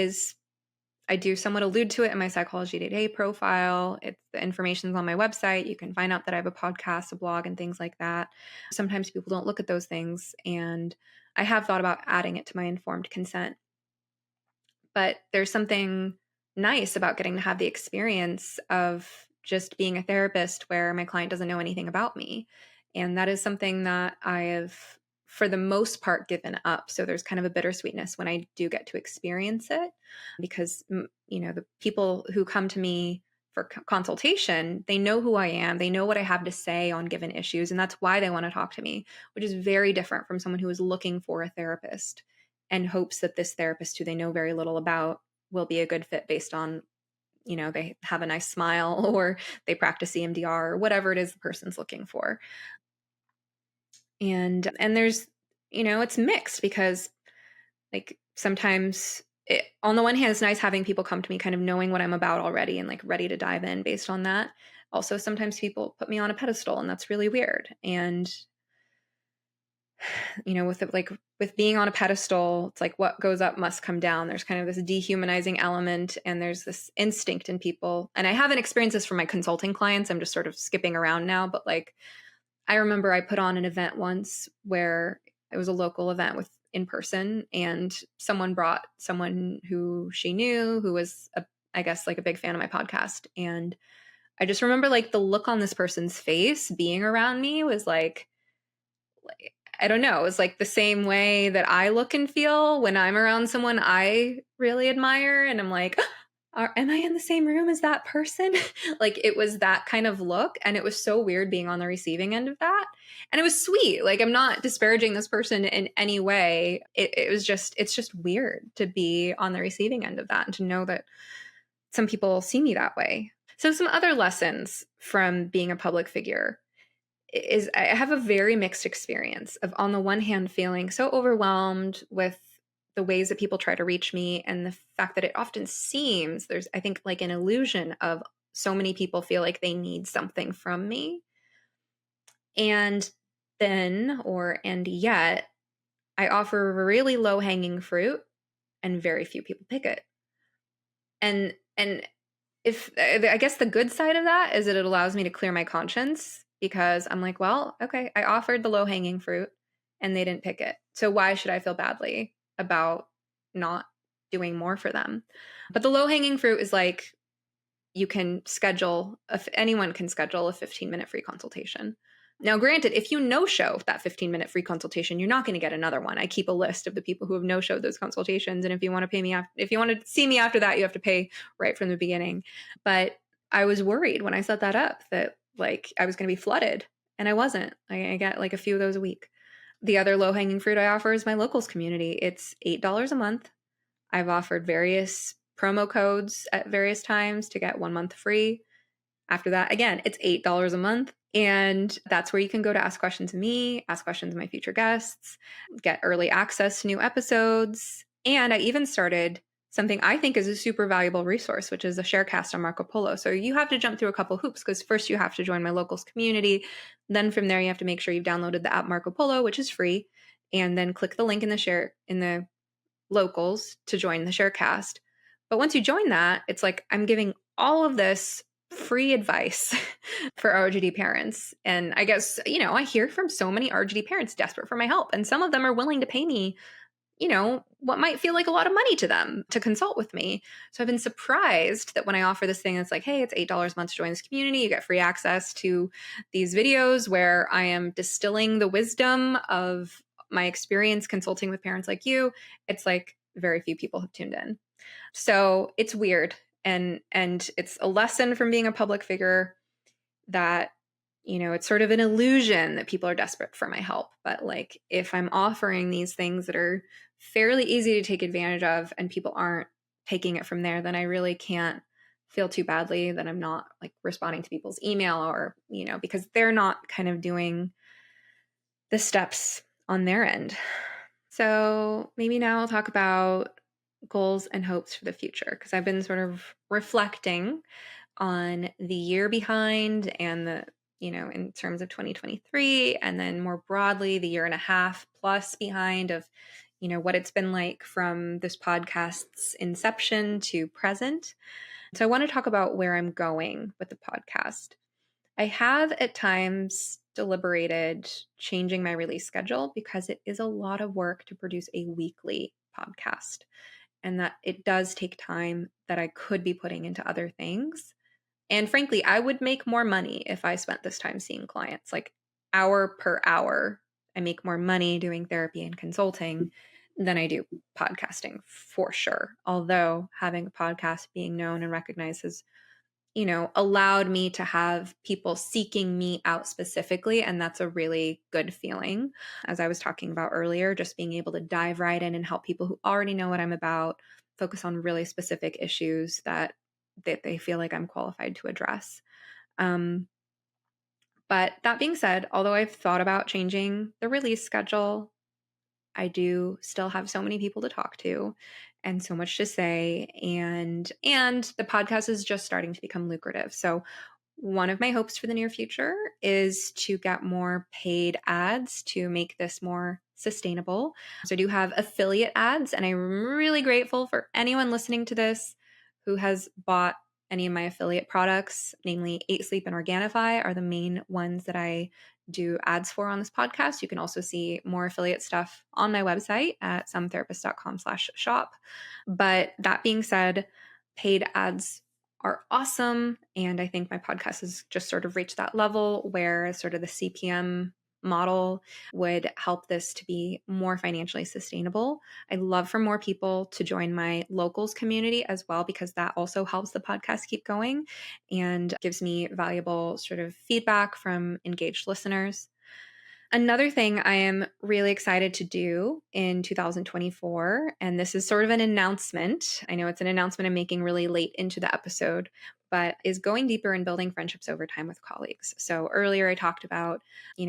do somewhat allude to it in my Psychology Today profile. The information's on my website. You can find out that I have a podcast, a blog, and things like that. Sometimes people don't look at those things, and I have thought about adding it to my informed consent. But there's something nice about getting to have the experience of just being a therapist where my client doesn't know anything about me. And that is something that I have, for the most part, given up. So there's kind of a bittersweetness when I do get to experience it, because, the people who come to me for consultation, they know who I am. They know what I have to say on given issues. And that's why they want to talk to me, which is very different from someone who is looking for a therapist and hopes that this therapist, who they know very little about, will be a good fit based on, they have a nice smile or they practice EMDR or whatever it is the person's looking for. And there's, it's mixed, because like sometimes on the one hand, it's nice having people come to me kind of knowing what I'm about already and like ready to dive in based on that. Also, sometimes people put me on a pedestal, and that's really weird. And with being on a pedestal, it's like what goes up must come down. There's kind of this dehumanizing element, and there's this instinct in people. And I haven't experienced this from my consulting clients. I'm just sort of skipping around now. But like, I remember I put on an event once where it was a local event in person, and someone brought someone who she knew, who was I guess like a big fan of my podcast. And I just remember like the look on this person's face being around me was like I don't know. It was like the same way that I look and feel when I'm around someone I really admire. And I'm like, am I in the same room as that person? Like it was that kind of look. And it was so weird being on the receiving end of that. And it was sweet. Like I'm not disparaging this person in any way. It's just weird to be on the receiving end of that and to know that some people see me that way. So some other lessons from being a public figure is I have a very mixed experience of, on the one hand, feeling so overwhelmed with the ways that people try to reach me, and the fact that it often seems there's, I think, like an illusion of so many people feel like they need something from me. And and yet I offer really low-hanging fruit and very few people pick it. And if I guess the good side of that is that it allows me to clear my conscience, because I'm like, well, okay, I offered the low-hanging fruit and they didn't pick it. So why should I feel badly about not doing more for them? But the low-hanging fruit is like, you can schedule, anyone can schedule a 15-minute free consultation. Now, granted, if you no-show that 15-minute free consultation, you're not going to get another one. I keep a list of the people who have no-showed those consultations. And if you want to pay me if you want to see me after that, you have to pay right from the beginning. But I was worried when I set that up that like I was going to be flooded, and I wasn't. I get like a few of those a week. The other low-hanging fruit I offer is my locals community. It's $8 a month. I've offered various promo codes at various times to get 1 month free. After that, again, it's $8 a month. And that's where you can go to ask questions of me, ask questions of my future guests, get early access to new episodes. And I even started something I think is a super valuable resource, which is a sharecast on Marco Polo. So you have to jump through a couple hoops, because first you have to join my locals community. Then from there, you have to make sure you've downloaded the app Marco Polo, which is free. And then click the link in the locals to join the sharecast. But once you join that, it's like I'm giving all of this free advice for RGD parents. And I guess, I hear from so many RGD parents desperate for my help. And some of them are willing to pay me, what might feel like a lot of money to them to consult with me. So I've been surprised that when I offer this thing, it's like, hey, it's $8 a month to join this community. You get free access to these videos where I am distilling the wisdom of my experience consulting with parents like you. It's like very few people have tuned in. So it's weird. And it's a lesson from being a public figure that, it's sort of an illusion that people are desperate for my help. But like, if I'm offering these things that are fairly easy to take advantage of and people aren't taking it from there, then I really can't feel too badly that I'm not like responding to people's email or, because they're not kind of doing the steps on their end. So maybe now I'll talk about goals and hopes for the future, because I've been sort of reflecting on the year behind and the, in terms of 2023, and then more broadly, the year and a half plus behind of, what it's been like from this podcast's inception to present. So I want to talk about where I'm going with the podcast. I have at times deliberated changing my release schedule, because it is a lot of work to produce a weekly podcast, and that it does take time that I could be putting into other things. And frankly, I would make more money if I spent this time seeing clients. Like hour per hour, I make more money doing therapy and consulting than I do podcasting, for sure. Although having a podcast, being known and recognized, has allowed me to have people seeking me out specifically. And that's a really good feeling. As I was talking about earlier, just being able to dive right in and help people who already know what I'm about, focus on really specific issues that they feel like I'm qualified to address. But that being said, although I've thought about changing the release schedule, I do still have so many people to talk to and so much to say. And the podcast is just starting to become lucrative. So one of my hopes for the near future is to get more paid ads to make this more sustainable. So I do have affiliate ads, and I'm really grateful for anyone listening to this who has bought any of my affiliate products, namely 8 Sleep and Organifi are the main ones that I do ads for on this podcast. You can also see more affiliate stuff on my website at sometherapist.com/shop. But that being said, paid ads are awesome. And I think my podcast has just sort of reached that level where sort of the CPM model would help this to be more financially sustainable. I'd love for more people to join my locals community as well, because that also helps the podcast keep going and gives me valuable sort of feedback from engaged listeners. Another thing I am really excited to do in 2024, and this is sort of an announcement. I know it's an announcement I'm making really late into the episode, but is going deeper and building friendships over time with colleagues. So earlier I talked about,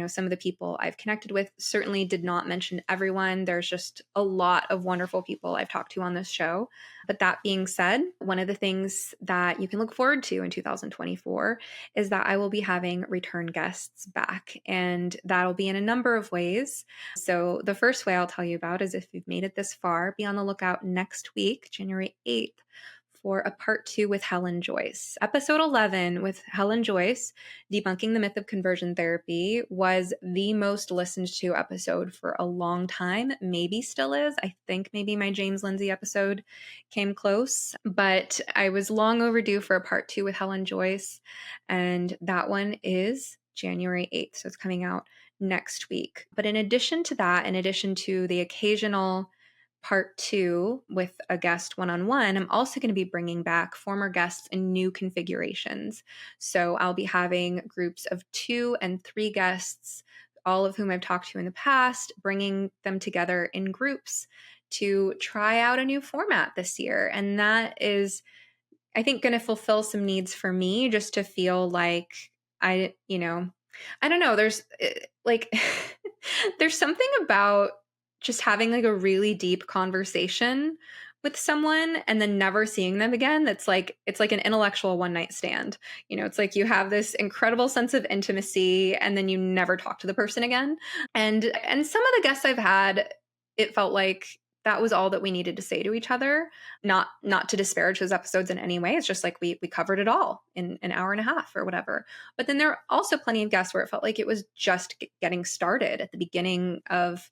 some of the people I've connected with. Certainly did not mention everyone. There's just a lot of wonderful people I've talked to on this show. But that being said, one of the things that you can look forward to in 2024 is that I will be having return guests back, and that'll be in a number of ways. So the first way I'll tell you about is, if you've made it this far, be on the lookout next week, January 8th, for a part 2 with Helen Joyce. Episode 11 with Helen Joyce, Debunking the Myth of Conversion Therapy, was the most listened to episode for a long time. Maybe still is. I think maybe my James Lindsay episode came close, but I was long overdue for a part 2 with Helen Joyce, and that one is January 8th. So it's coming out next week. But in addition to that, in addition to the occasional part 2 with a guest one-on-one, I'm also going to be bringing back former guests in new configurations. So I'll be having groups of 2 and 3 guests, all of whom I've talked to in the past, bringing them together in groups to try out a new format this year. And that is, I think, going to fulfill some needs for me, just to feel like I don't know, there's there's something about just having like a really deep conversation with someone and then never seeing them again. It's like an intellectual one night stand. It's like you have this incredible sense of intimacy and then you never talk to the person again. And some of the guests I've had, it felt like that was all that we needed to say to each other. Not to disparage those episodes in any way. It's just like we covered it all in an hour and a half or whatever. But then there are also plenty of guests where it felt like it was just getting started at the beginning of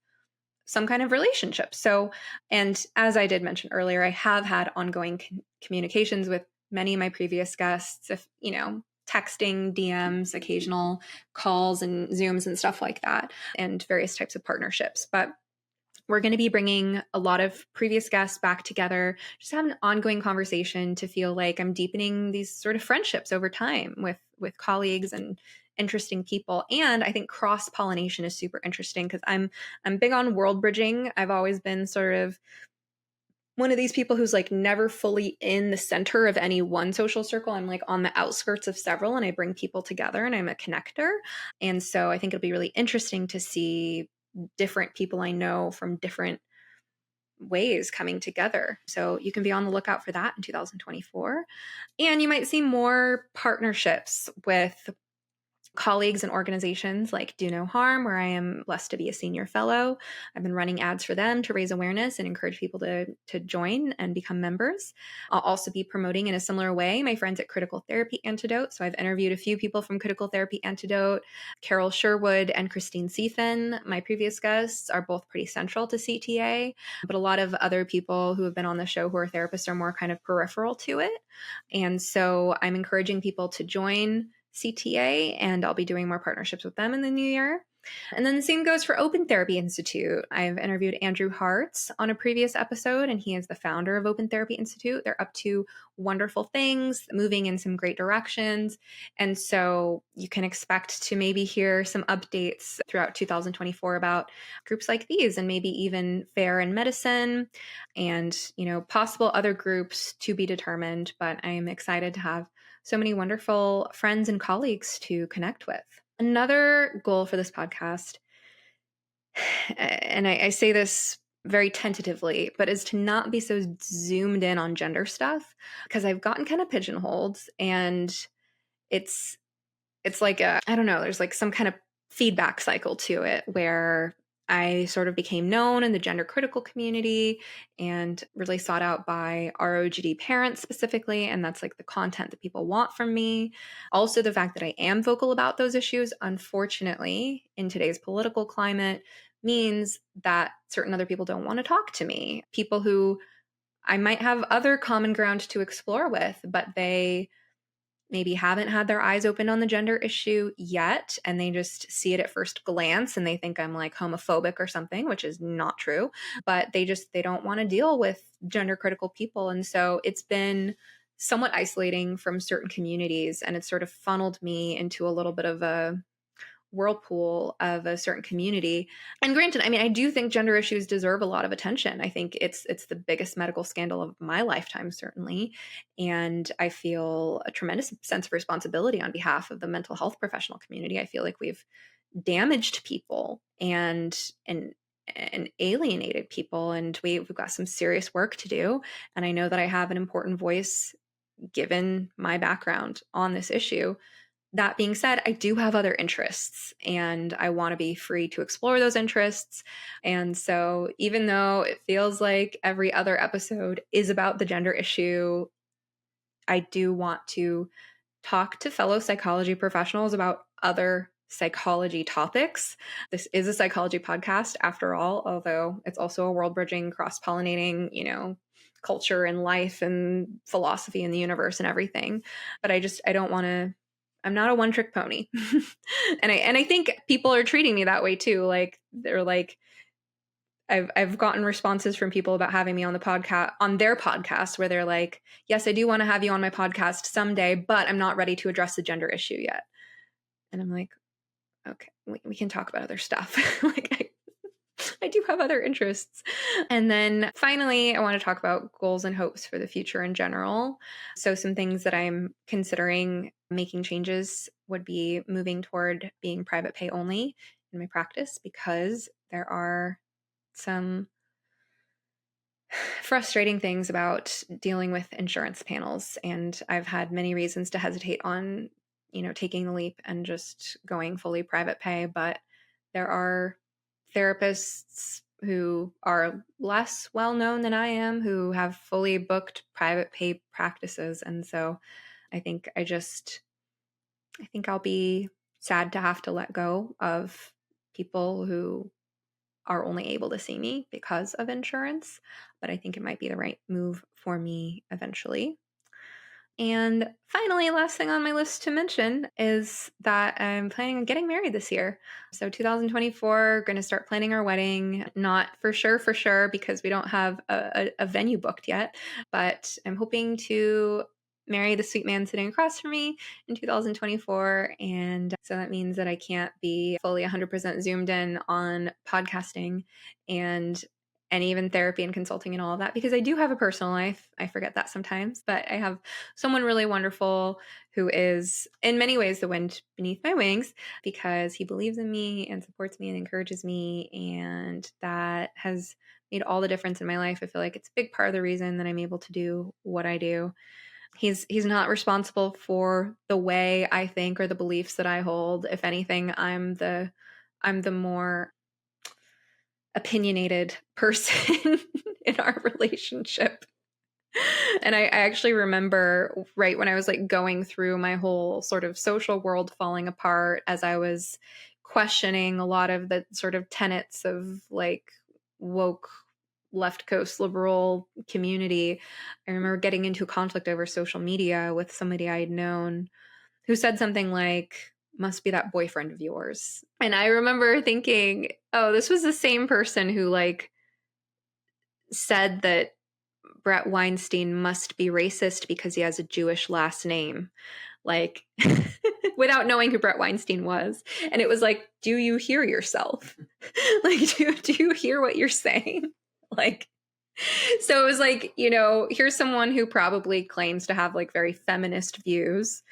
some kind of relationship. So, and as I did mention earlier, I have had ongoing communications with many of my previous guests, if, texting, DMs, occasional calls and Zooms and stuff like that, and various types of partnerships. But we're going to be bringing a lot of previous guests back together, just have an ongoing conversation to feel like I'm deepening these sort of friendships over time with colleagues and interesting people. And I think cross-pollination is super interesting because I'm big on world bridging. I've always been sort of one of these people who's like never fully in the center of any one social circle. I'm like on the outskirts of several, and I bring people together, and I'm a connector. And so I think it'll be really interesting to see different people I know from different ways coming together. So you can be on the lookout for that in 2024. And you might see more partnerships with colleagues and organizations like Do No Harm, where I am blessed to be a senior fellow. I've been running ads for them to raise awareness and encourage people to join and become members. I'll also be promoting in a similar way my friends at Critical Therapy Antidote. So I've interviewed a few people from Critical Therapy Antidote. Carol Sherwood and Christine Seethan, my previous guests, are both pretty central to CTA, but a lot of other people who have been on the show who are therapists are more kind of peripheral to it. And so I'm encouraging people to join CTA, and I'll be doing more partnerships with them in the new year. And then the same goes for Open Therapy Institute. I've interviewed Andrew Hartz on a previous episode, and he is the founder of Open Therapy Institute. They're up to wonderful things, moving in some great directions. And so you can expect to maybe hear some updates throughout 2024 about groups like these, and maybe even FAIR in medicine and, possible other groups to be determined. But I am excited to have so many wonderful friends and colleagues to connect with. Another goal for this podcast, and I say this very tentatively, but is to not be so zoomed in on gender stuff, because I've gotten kind of pigeonholed, and it's like I don't know, there's like some kind of feedback cycle to it where I sort of became known in the gender critical community and really sought out by ROGD parents specifically. And that's like the content that people want from me. Also, the fact that I am vocal about those issues, unfortunately, in today's political climate, means that certain other people don't want to talk to me. People who I might have other common ground to explore with, but they maybe haven't had their eyes opened on the gender issue yet, and they just see it at first glance and they think I'm like homophobic or something, which is not true, but they don't want to deal with gender critical people. And so it's been somewhat isolating from certain communities, and it's sort of funneled me into a little bit of a whirlpool of a certain community. And granted, I mean, I do think gender issues deserve a lot of attention. I think it's the biggest medical scandal of my lifetime, certainly. And I feel a tremendous sense of responsibility on behalf of the mental health professional community. I feel like we've damaged people and alienated people, and we've got some serious work to do. And I know that I have an important voice given my background on this issue. That being said, I do have other interests and I want to be free to explore those interests. And so even though it feels like every other episode is about the gender issue, I do want to talk to fellow psychology professionals about other psychology topics. This is a psychology podcast after all, although it's also a world bridging, cross-pollinating, culture and life and philosophy and the universe and everything. But I don't want to, I'm not a one-trick pony. and I think people are treating me that way too. Like they're like, I've gotten responses from people about having me on the podcast, on their podcast, where they're like, yes, I do want to have you on my podcast someday, but I'm not ready to address the gender issue yet. And I'm like, okay, we can talk about other stuff. Like I do have other interests. And then finally, I want to talk about goals and hopes for the future in general. So some things that I'm considering making changes would be moving toward being private pay only in my practice, because there are some frustrating things about dealing with insurance panels. And I've had many reasons to hesitate on, taking the leap and just going fully private pay. But there are therapists who are less well known than I am who have fully booked private pay practices. And so I think I'll be sad to have to let go of people who are only able to see me because of insurance, but I think it might be the right move for me eventually. And finally, last thing on my list to mention is that I'm planning on getting married this year. So 2024, going to start planning our wedding. Not for sure, because we don't have a venue booked yet, but I'm hoping to marry the sweet man sitting across from me in 2024. And so that means that I can't be fully 100% zoomed in on podcasting and even therapy and consulting and all of that, because I do have a personal life. I forget that sometimes, but I have someone really wonderful who is in many ways the wind beneath my wings, because he believes in me and supports me and encourages me. And that has made all the difference in my life. I feel like it's a big part of the reason that I'm able to do what I do. He's not responsible for the way I think or the beliefs that I hold. If anything, I'm the more opinionated person in our relationship. And I actually remember right when I was like going through my whole sort of social world falling apart, as I was questioning a lot of the sort of tenets of like woke left coast liberal community. I remember getting into a conflict over social media with somebody I had known who said something like, must be that boyfriend of yours. And I remember thinking, oh, this was the same person who like said that Brett Weinstein must be racist because he has a Jewish last name, like without knowing who Brett Weinstein was. And it was like, do you hear yourself? Like, do you hear what you're saying? Like, so it was like, here's someone who probably claims to have like very feminist views,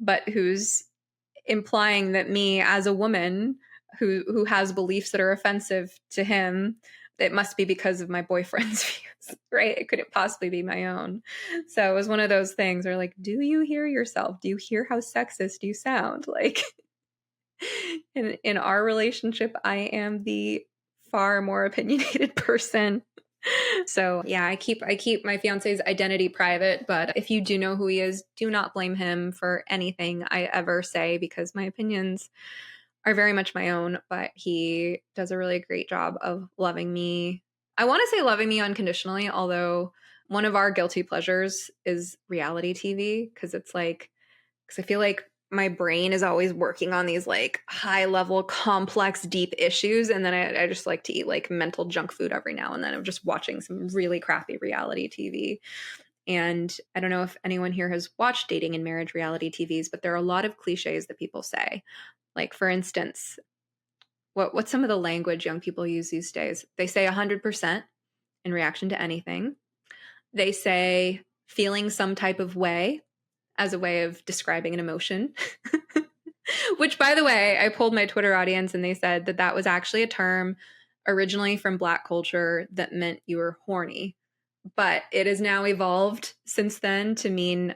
but who's implying that me as a woman who has beliefs that are offensive to him, it must be because of my boyfriend's views, right? It couldn't possibly be my own. So it was one of those things where like, do you hear yourself? Do you hear how sexist you sound? Like in our relationship, I am the far more opinionated person. So yeah, I keep my fiance's identity private, but if you do know who he is, do not blame him for anything I ever say, because my opinions are very much my own, but he does a really great job of loving me. I want to say loving me unconditionally, although one of our guilty pleasures is reality TV, because I feel like my brain is always working on these like high level, complex, deep issues. And then I just like to eat like mental junk food every now and then. I'm just watching some really crappy reality TV. And I don't know if anyone here has watched dating and marriage reality TVs, but there are a lot of cliches that people say. Like, for instance, what's some of the language young people use these days? They say 100% in reaction to anything. They say feeling some type of way as a way of describing an emotion. Which, by the way, I polled my Twitter audience and they said that that was actually a term originally from Black culture that meant you were horny. But it has now evolved since then to mean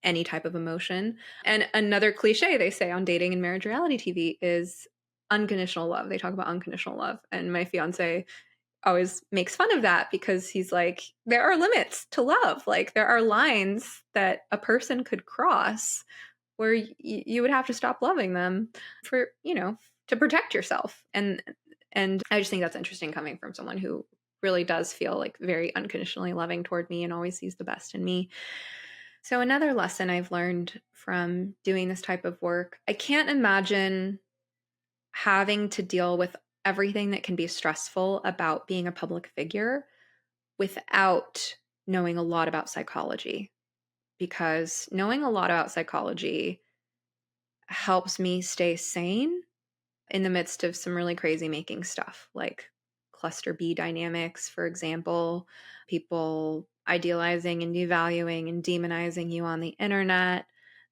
any type of emotion. And another cliche they say on dating and marriage reality TV is unconditional love. They talk about unconditional love. And my fiance always makes fun of that because he's like, there are limits to love. Like, there are lines that a person could cross where you would have to stop loving them for, to protect yourself. And I just think that's interesting coming from someone who really does feel like very unconditionally loving toward me and always sees the best in me. So another lesson I've learned from doing this type of work, I can't imagine having to deal with everything that can be stressful about being a public figure without knowing a lot about psychology. Because knowing a lot about psychology helps me stay sane in the midst of some really crazy making stuff, like cluster B dynamics, for example, people idealizing and devaluing and demonizing you on the internet,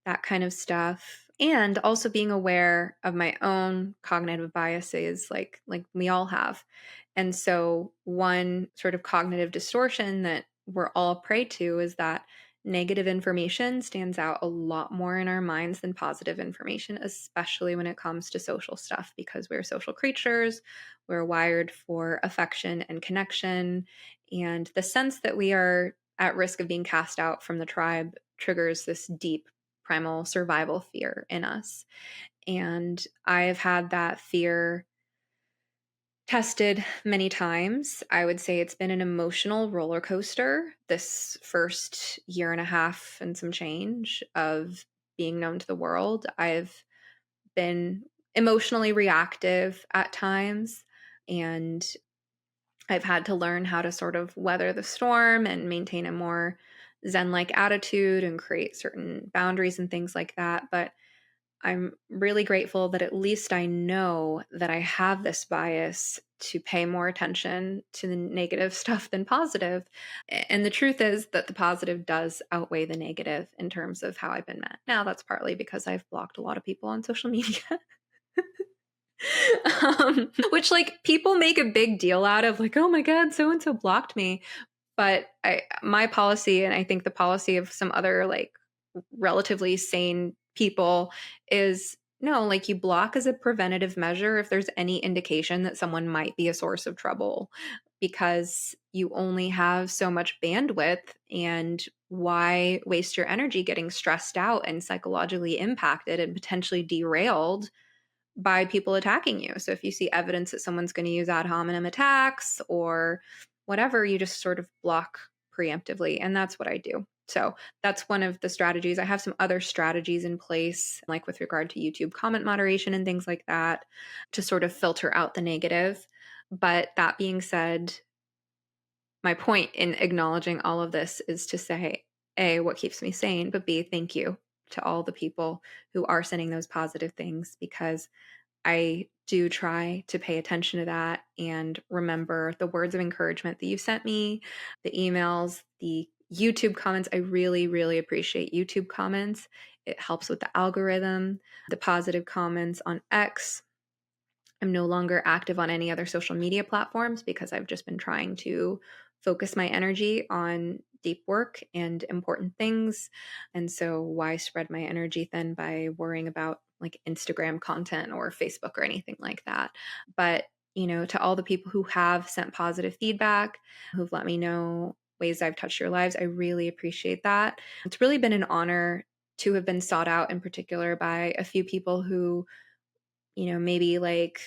that kind of stuff. And also being aware of my own cognitive biases, like we all have. And so one sort of cognitive distortion that we're all prey to is that negative information stands out a lot more in our minds than positive information, especially when it comes to social stuff, because we're social creatures. We're wired for affection and connection. And the sense that we are at risk of being cast out from the tribe triggers this deep primal survival fear in us. And I've had that fear tested many times. I would say it's been an emotional roller coaster this first year and a half and some change of being known to the world. I've been emotionally reactive at times, and I've had to learn how to sort of weather the storm and maintain a more Zen-like attitude and create certain boundaries and things like that. But I'm really grateful that at least I know that I have this bias to pay more attention to the negative stuff than positive. And the truth is that the positive does outweigh the negative in terms of how I've been met. Now, that's partly because I've blocked a lot of people on social media. Which, like, people make a big deal out of, like, oh my God, so and so blocked me. But my policy, and I think the policy of some other like relatively sane people, is no, like, you block as a preventative measure if there's any indication that someone might be a source of trouble, because you only have so much bandwidth, and why waste your energy getting stressed out and psychologically impacted and potentially derailed by people attacking you. So if you see evidence that someone's going to use ad hominem attacks or whatever, you just sort of block preemptively. And that's what I do. So that's one of the strategies. I have some other strategies in place, like with regard to YouTube comment moderation and things like that, to sort of filter out the negative. But that being said, my point in acknowledging all of this is to say, A, what keeps me sane, but B, thank you to all the people who are sending those positive things, because I do try to pay attention to that and remember the words of encouragement that you sent me, the emails, the YouTube comments. I really, really appreciate YouTube comments. It helps with the algorithm, the positive comments on X. I'm no longer active on any other social media platforms because I've just been trying to focus my energy on deep work and important things. And so why spread my energy thin by worrying about like Instagram content or Facebook or anything like that? But, to all the people who have sent positive feedback, who've let me know ways I've touched your lives, I really appreciate that. It's really been an honor to have been sought out in particular by a few people who, maybe like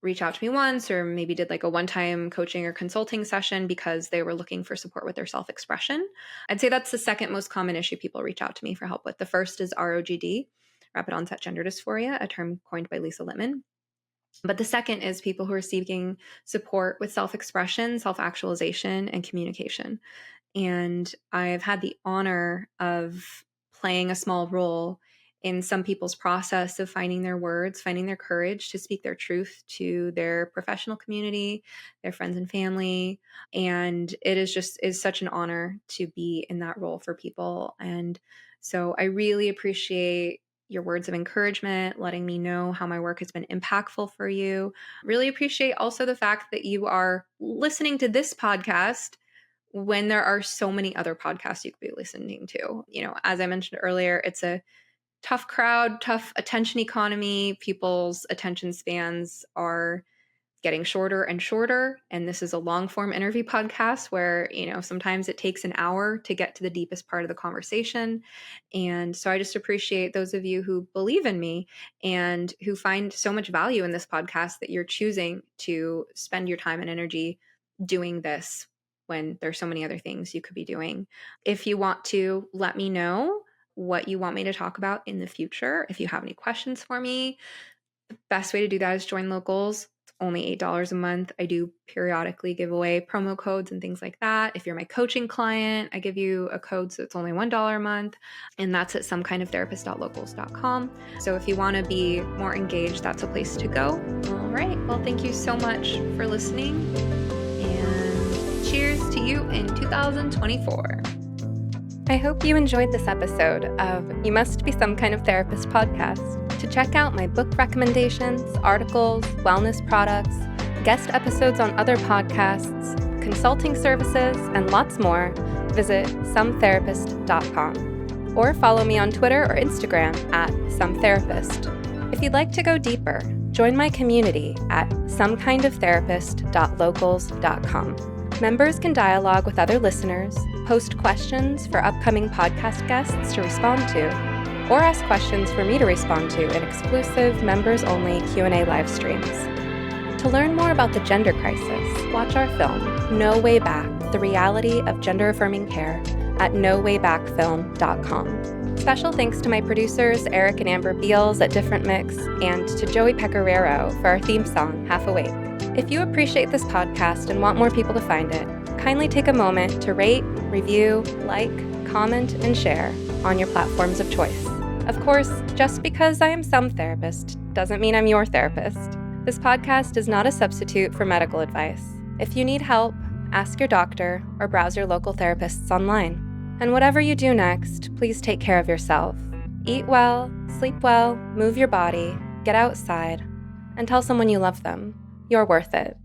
reach out to me once, or maybe did like a one-time coaching or consulting session because they were looking for support with their self-expression. I'd say that's the second most common issue people reach out to me for help with. The first is ROGD, rapid onset gender dysphoria, a term coined by Lisa Littman. But the second is people who are seeking support with self-expression, self-actualization, and communication. And I've had the honor of playing a small role in some people's process of finding their words, finding their courage to speak their truth to their professional community, their friends and family. And it is such an honor to be in that role for people. And so I really appreciate your words of encouragement, letting me know how my work has been impactful for you. Really appreciate also the fact that you are listening to this podcast when there are so many other podcasts you could be listening to. As I mentioned earlier, it's a tough crowd, tough attention economy. People's attention spans are getting shorter and shorter. And this is a long form interview podcast where, sometimes it takes an hour to get to the deepest part of the conversation. And so I just appreciate those of you who believe in me and who find so much value in this podcast that you're choosing to spend your time and energy doing this when there's so many other things you could be doing. If you want to let me know what you want me to talk about in the future, if you have any questions for me, the best way to do that is join Locals. It's only $8 a month. I do periodically give away promo codes and things like that. If you're my coaching client, I give you a code, so it's only $1 a month, and that's at somekindoftherapist.locals.com. So if you want to be more engaged, that's a place to go. All right. Well, thank you so much for listening, and cheers to you in 2024. I hope you enjoyed this episode of You Must Be Some Kind of Therapist podcast. To check out my book recommendations, articles, wellness products, guest episodes on other podcasts, consulting services, and lots more, visit sometherapist.com or follow me on Twitter or Instagram at sometherapist. If you'd like to go deeper, join my community at somekindoftherapist.locals.com. Members can dialogue with other listeners, post questions for upcoming podcast guests to respond to, or ask questions for me to respond to in exclusive members-only Q&A live streams. To learn more about the gender crisis, watch our film, No Way Back, The Reality of Gender-Affirming Care at nowaybackfilm.com. Special thanks to my producers, Eric and Amber Beals at Different Mix, and to Joey Pecoraro for our theme song, Half Awake. If you appreciate this podcast and want more people to find it, kindly take a moment to rate, review, like, comment, and share on your platforms of choice. Of course, just because I am some therapist doesn't mean I'm your therapist. This podcast is not a substitute for medical advice. If you need help, ask your doctor or browse your local therapists online. And whatever you do next, please take care of yourself. Eat well, sleep well, move your body, get outside, and tell someone you love them. You're worth it.